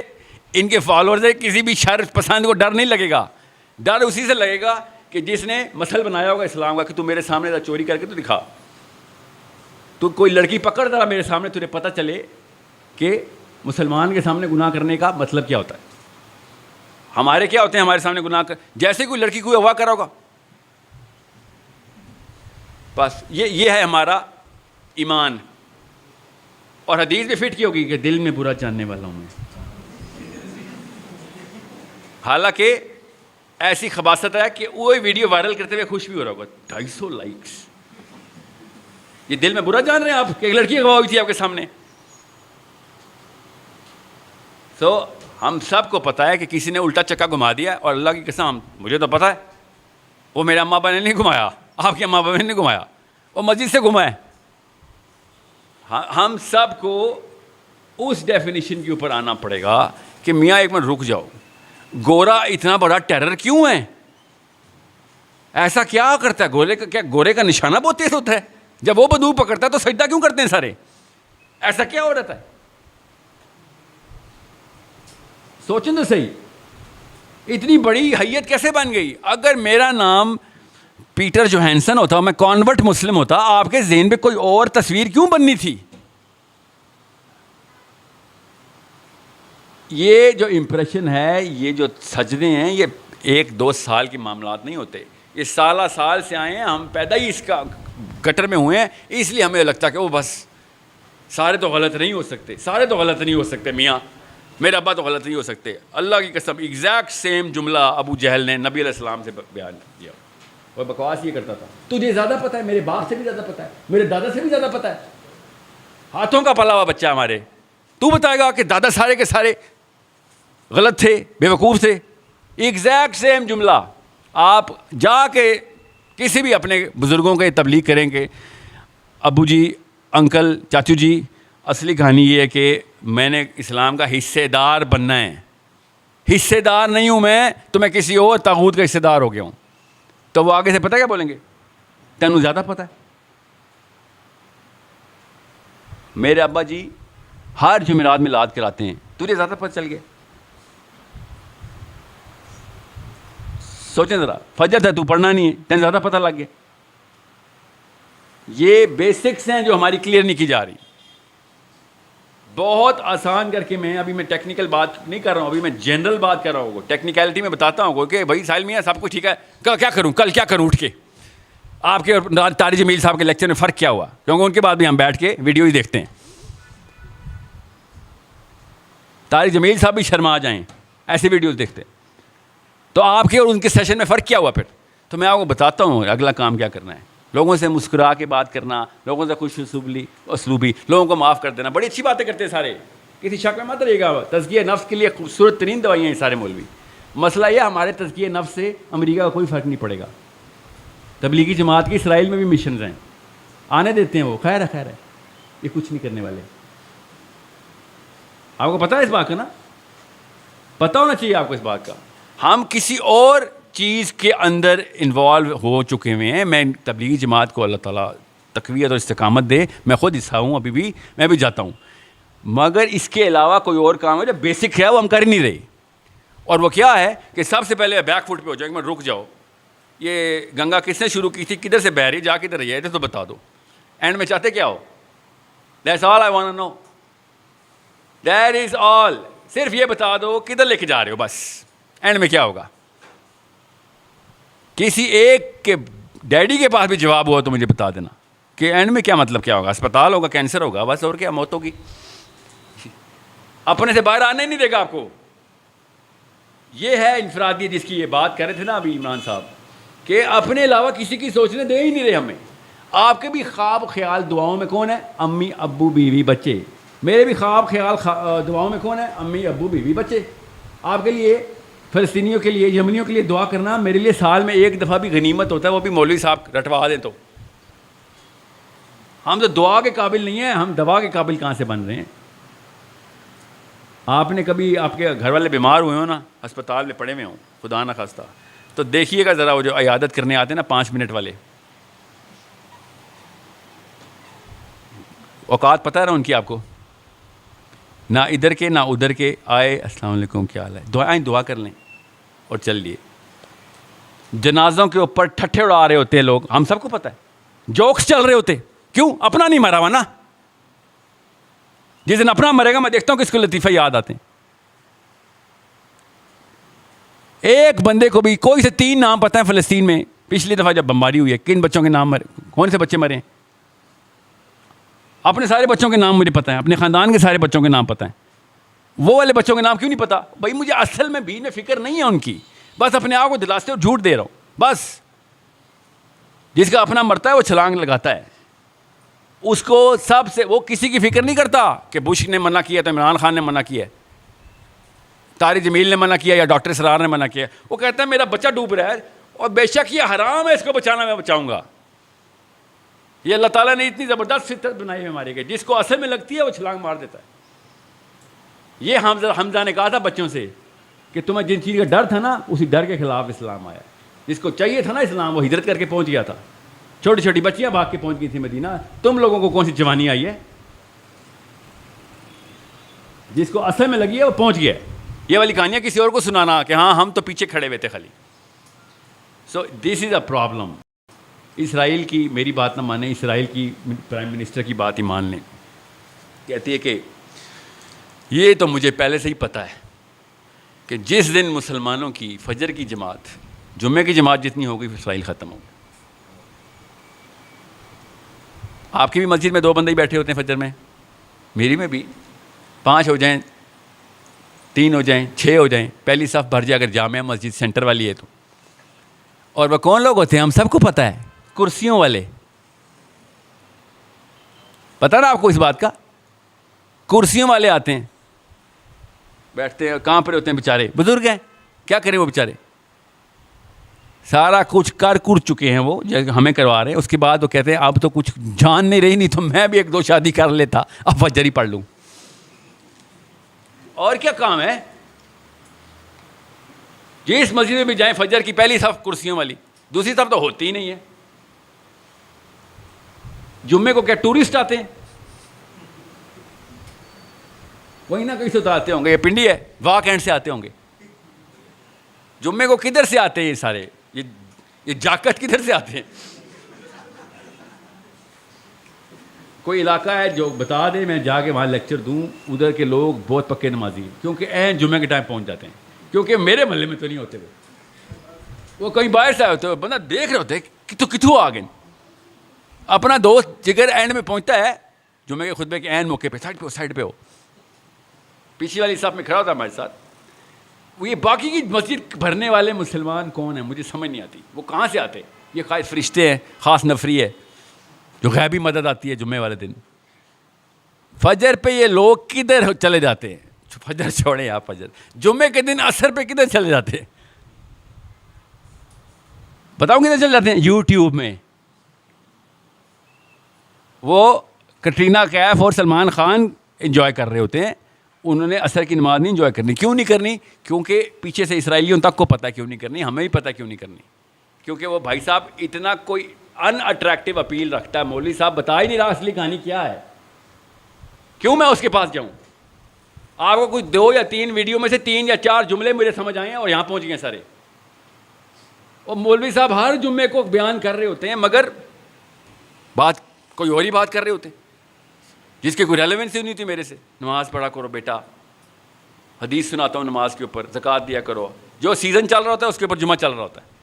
Speaker 1: ان کے فالوور سے کسی بھی شر پسند کو ڈر نہیں لگے گا. ڈر اسی سے لگے گا کہ جس نے مسل بنایا ہوگا اسلام کا کہ تو میرے سامنے ذرا چوری کر کے تو دکھا, تو کوئی لڑکی پکڑ ذرا میرے سامنے, تجھے پتہ چلے کہ مسلمان کے سامنے گناہ کرنے کا مطلب کیا ہوتا ہے. ہمارے کیا ہوتے ہیں ہمارے سامنے گناہ جیسے کوئی لڑکی کوئی اغوا کرا ہوگا, بس یہ ہے ہمارا ایمان. اور حدیث بھی فٹ کی ہوگی کہ دل میں برا جاننے والا ہوں میں. حالانکہ ایسی خباثت ہے کہ وہ ویڈیو وائرل کرتے ہوئے خوش بھی ہو رہا ہوگا, 250 لائکس. یہ دل میں برا جان رہے ہیں آپ کہ ایک لڑکی اغوا ہوئی تھی آپ کے سامنے. تو ہم سب کو پتا ہے کہ کسی نے الٹا چکا گھما دیا, اور اللہ کی قسم مجھے تو پتا ہے وہ میرے اماں ابا نے نہیں گھمایا, آپ کے اماں ابا نے نہیں گھمایا, وہ مسجد سے گھما ہے. ہم سب کو اس ڈیفینیشن کے اوپر آنا پڑے گا کہ میاں ایک منٹ رک جاؤ, گورا اتنا بڑا ٹیرر کیوں ہے؟ ایسا کیا کرتا ہے؟ گورے کا نشانہ بہت تیز ہوتا ہے. جب وہ بندوق پکڑتا ہے تو سجدہ کیوں کرتے ہیں سارے؟ ایسا کیا ہو رہتا ہے؟ سوچیں تو صحیح, اتنی بڑی حیت کیسے بن گئی؟ اگر میرا نام پیٹر جوہانسن ہوتا, میں کانورٹ مسلم ہوتا, آپ کے ذہن میں کوئی اور تصویر کیوں بننی تھی؟ یہ جو امپریشن ہے, یہ جو سجدے ہیں, یہ 1-2 سال کے معاملات نہیں ہوتے, یہ سالہ سال سے آئے ہیں. ہم پیدا ہی اس کا گٹر میں ہوئے ہیں, اس لیے ہمیں لگتا ہے کہ وہ بس سارے تو غلط نہیں ہو سکتے, سارے تو غلط نہیں ہو سکتے, میاں میرے ابا تو غلط نہیں ہو سکتے. اللہ کی قسم ایگزیکٹ سیم جملہ ابو جہل نے نبی علیہ السلام سے بیان کیا, اور بکواس یہ کرتا تھا, تجھے زیادہ پتہ ہے, میرے باپ سے بھی زیادہ پتہ ہے, میرے دادا سے بھی زیادہ پتہ ہے. ہاتھوں کا پلا ہوا بچہ ہمارے, تو بتائے گا کہ دادا سارے کے سارے غلط تھے, بے وقوف تھے. ایگزیکٹ سیم جملہ. آپ جا کے کسی بھی اپنے بزرگوں کے تبلیغ کریں گے, ابو جی, انکل, چاچو جی, اصلی کہانی یہ ہے کہ میں نے اسلام کا حصے دار بننا ہے, حصے دار نہیں ہوں میں تو میں کسی اور طاغوت کا حصے دار ہو گیا ہوں. تو وہ آگے سے پتہ کیا بولیں گے؟ تینوں زیادہ پتہ ہے. میرے ابا جی ہر جمعرات میں لاد کراتے ہیں, تجھے زیادہ پتہ چل گیا. سوچیں ذرا, فجر تھا تو پڑھنا نہیں ہے, تین زیادہ پتہ لگ گیا. یہ بیسکس ہیں جو ہماری کلیئر نہیں کی جا رہی. بہت آسان کر کے میں ٹیکنیکل بات نہیں کر رہا ہوں, ابھی میں جنرل بات کر رہا ہوں. ٹیکنیکلٹی میں بتاتا ہوں کہ بھائی ساحل میاں سب کچھ ٹھیک ہے, کیا کروں, کل کیا کروں اٹھ کے. آپ کے اور طارق جمیل صاحب کے لیکچر میں فرق کیا ہوا؟ کیونکہ ان کے بعد بھی ہم بیٹھ کے ویڈیو ہی دیکھتے ہیں. طارق جمیل صاحب بھی شرما جائیں ایسی ویڈیوز دیکھتے. تو آپ کے اور ان کے سیشن میں فرق کیا ہوا پھر؟ تو میں آپ کو بتاتا ہوں اگلا کام کیا کرنا ہے. لوگوں سے مسکرا کے بات کرنا, لوگوں سے خوش اسلوبی, لوگوں کو معاف کر دینا. بڑی اچھی باتیں کرتے ہیں سارے, کسی شک میں مت رہے گا. تزکیہ نفس کے لیے خوبصورت ترین دوائیاں ہیں سارے مولوی. مسئلہ یہ ہمارے تزکیہ نفس سے امریکہ کا کوئی فرق نہیں پڑے گا. تبلیغی جماعت کی اسرائیل میں بھی مشنز ہیں, آنے دیتے ہیں وہ, خیر ہے یہ کچھ نہیں کرنے والے. آپ کو پتہ ہے اس بات کا نا, پتہ ہونا چاہیے آپ کو اس بات کا. ہم کسی اور چیز کے اندر انوالو ہو چکے ہوئے ہیں. میں تبلیغی جماعت کو اللہ تعالیٰ تقویت اور استقامت دے, میں خود حصہ ہوں, ابھی بھی میں بھی جاتا ہوں, مگر اس کے علاوہ کوئی اور کام ہے جو بیسک ہے وہ ہم کر ہی نہیں رہے. اور وہ کیا ہے کہ سب سے پہلے بیک فٹ پہ ہو جائے کہ میں رک جاؤ, یہ گنگا کس نے شروع کی تھی, کدھر سے بہ رہی, جا کدھر رہی ہے, تو بتا دو. اینڈ میں چاہتے کیا ہو؟ That's all I want to know, that is all. صرف یہ بتا دو کدھر لے کے جا رہے ہو, بس. اینڈ میں کیا ہوگا؟ کسی ایک کے ڈیڈی کے پاس بھی جواب ہوا تو مجھے بتا دینا کہ اینڈ میں کیا مطلب کیا ہوگا. اسپتال ہوگا, کینسر ہوگا, بس. اور کیا؟ موت ہوگی. اپنے سے باہر آنے نہیں دے گا آپ کو. یہ ہے انفرادیت جس کی یہ بات کر رہے تھے نا ابھی عمران صاحب, کہ اپنے علاوہ کسی کی سوچنے دے ہی نہیں رہے ہمیں. آپ کے بھی خواب خیال دعاؤں میں کون ہے؟ امی ابو بیوی بچے. میرے بھی خواب خیال دعاؤں میں کون ہے؟ امی ابو بیوی بچے. آپ کے لیے, فلسطینیوں کے لیے, یمنیوں کے لیے دعا کرنا میرے لیے سال میں ایک دفعہ بھی غنیمت ہوتا ہے, وہ بھی مولوی صاحب رٹوا دیں تو. ہم تو دعا کے قابل نہیں ہیں, ہم دوا کے قابل کہاں سے بن رہے ہیں؟ آپ نے کبھی آپ کے گھر والے بیمار ہوئے ہوں نا, ہسپتال میں پڑے ہوئے ہوں, خدا نہ خواستہ, تو دیکھیے گا ذرا وہ جو عیادت کرنے آتے ہیں نا 5 منٹ والے, اوقات پتہ ہے نا ان کی آپ کو, نہ ادھر کے نہ ادھر کے, آئے السلام علیکم کیا حال ہے, دعا کر لیں اور چل لیے. جنازوں کے اوپر ٹھٹھے اڑا رہے ہوتے ہیں لوگ, ہم سب کو پتہ ہے, جوکس چل رہے ہوتے. کیوں؟ اپنا نہیں مرا ہوا نا. جس دن اپنا مرے گا میں دیکھتا ہوں کہ اس کو لطیفہ یاد آتے ہیں. ایک بندے کو بھی کوئی سے 3 نام پتہ ہے فلسطین میں پچھلی دفعہ جب بمباری ہوئی ہے کن بچوں کے نام مرے, کون سے بچے مرے ہیں؟ اپنے سارے بچوں کے نام مجھے پتہ ہیں, اپنے خاندان کے سارے بچوں کے نام پتہ ہیں. وہ والے بچوں کے نام کیوں نہیں پتہ؟ بھائی مجھے اصل میں بھی فکر نہیں ہے ان کی, بس اپنے آپ کو دلاستے اور جھوٹ دے رہا ہوں بس. جس کا اپنا مرتا ہے وہ چھلانگ لگاتا ہے, اس کو سب سے, وہ کسی کی فکر نہیں کرتا کہ بش نے منع کیا تو عمران خان نے منع کیا, طارق جمیل نے منع کیا یا ڈاکٹر اسرار نے منع کیا. وہ کہتا ہے میرا بچہ ڈوب رہا ہے اور بے شک یہ حرام ہے, اس کو بچانا میں بچاؤں گا. یہ اللہ تعالیٰ نے اتنی زبردست فطرت بنائی ہے ہمارے کے, جس کو اصل میں لگتی ہے وہ چھلانگ مار دیتا ہے. یہ حمزہ نے کہا تھا بچوں سے کہ تمہیں جن چیز کا ڈر تھا نا اسی ڈر کے خلاف اسلام آیا. جس کو چاہیے تھا نا اسلام وہ ہجرت کر کے پہنچ گیا تھا. چھوٹی چھوٹی بچیاں بھاگ کے پہنچ گئی تھی مدینہ. تم لوگوں کو کون سی جوانی آئی ہے؟ جس کو اصل میں لگی ہے وہ پہنچ گیا. یہ والی کہانیاں کسی اور کو سنانا کہ ہاں ہم تو پیچھے کھڑے ہوئے تھے خالی. سو دس از اے پرابلم. اسرائیل کی میری بات نہ مانیں, اسرائیل کی پرائم منسٹر کی بات ہی مان لیں. کہتی ہے کہ یہ تو مجھے پہلے سے ہی پتہ ہے کہ جس دن مسلمانوں کی فجر کی جماعت جمعے کی جماعت جتنی ہوگی اسرائیل ختم ہوگا. آپ کی بھی مسجد میں 2 بندے ہی بیٹھے ہوتے ہیں فجر میں, میری میں بھی 5 ہو جائیں, 3 ہو جائیں, 6 ہو جائیں, پہلی صف بھر جائے اگر جامعہ مسجد سینٹر والی ہے تو. اور وہ کون لوگ ہوتے ہیں ہم سب کو پتہ ہے, کرسیوں والے. پتہ نا آپ کو اس بات کا؟ کرسیوں والے آتے ہیں, بیٹھتے ہیں, کہاں پر ہوتے ہیں بیچارے, بزرگ ہیں, کیا کریں وہ بیچارے, سارا کچھ کر چکے ہیں وہ ہمیں کروا رہے ہیں. اس کے بعد وہ کہتے ہیں اب تو کچھ جان نہیں رہی, نہیں تو میں بھی 1-2 شادی کر لیتا, اب فجر ہی پڑھ لوں. اور کیا کام ہے؟ جس مسجد میں بھی جائیں فجر کی پہلی صف کرسیوں والی, دوسری صف تو ہوتی ہی نہیں ہے. جمعے کو کیا ٹورسٹ آتے ہیں؟ وہی نہ کہیں سے تو آتے ہوں گے, یہ پنڈی ہے واک اینڈ سے آتے ہوں گے. جمعے کو کدھر سے آتے ہیں یہ سارے, یہ جاکٹ کدھر سے آتے ہیں؟ کوئی علاقہ ہے جو بتا دے میں جا کے وہاں لیکچر دوں, ادھر کے لوگ بہت پکے نمازی ہیں کیونکہ عین جمعے کے ٹائم پہنچ جاتے ہیں. کیونکہ میرے محلے میں تو نہیں ہوتے وہ کہیں باہر سے آئے ہوتے, بندہ دیکھ رہے ہوتے کتوں آ گئے. اپنا دوست جگر اینڈ میں پہنچتا ہے جمعے کے خطبے کے عین موقع پہ, سائڈ پہ ہو, پیچھے والی صف میں کھڑا ہوتا ہے ہمارے ساتھ. وہ یہ باقی کی مسجد بھرنے والے مسلمان کون ہیں مجھے سمجھ نہیں آتی, وہ کہاں سے آتے؟ یہ خاص فرشتے ہیں, خاص نفری ہے جو غیبی مدد آتی ہے جمعے والے دن. فجر پہ یہ لوگ کدھر چلے جاتے ہیں؟ فجر چھوڑیں آپ, فجر جمعے کے دن عصر پہ کدھر چلے جاتے ہیں؟ بتاؤں کدھر چلے جاتے ہیں؟ یوٹیوب میں. وہ کٹرینہ کیف اور سلمان خان انجوائے کر رہے ہوتے ہیں, انہوں نے عصر کی نماز نہیں انجوائے کرنی. کیوں نہیں کرنی؟ کیونکہ پیچھے سے اسرائیلیوں تک کو پتہ کیوں نہیں کرنی, ہمیں بھی پتہ کیوں نہیں کرنی. کیونکہ وہ بھائی صاحب اتنا کوئی ان اٹریکٹیو اپیل رکھتا ہے, مولوی صاحب بتا ہی نہیں رہا اصلی کہانی کیا ہے. کیوں میں اس کے پاس جاؤں؟ آپ کو کچھ 2 یا 3 ویڈیو میں سے 3 یا 4 جملے مجھے سمجھ آئے ہیں اور یہاں پہنچ گئے سارے. اور مولوی صاحب ہر جمعے کو بیان کر رہے ہوتے ہیں مگر بات کوئی اور ہی بات کر رہے ہوتے ہیں جس کی کوئی ریلیونس ہی نہیں تھی میرے سے. نماز پڑھا کرو بیٹا, حدیث سناتا ہوں نماز کے اوپر, زکوٰۃ دیا کرو. جو سیزن چل رہا ہوتا ہے اس کے اوپر جمعہ چل رہا ہوتا ہے.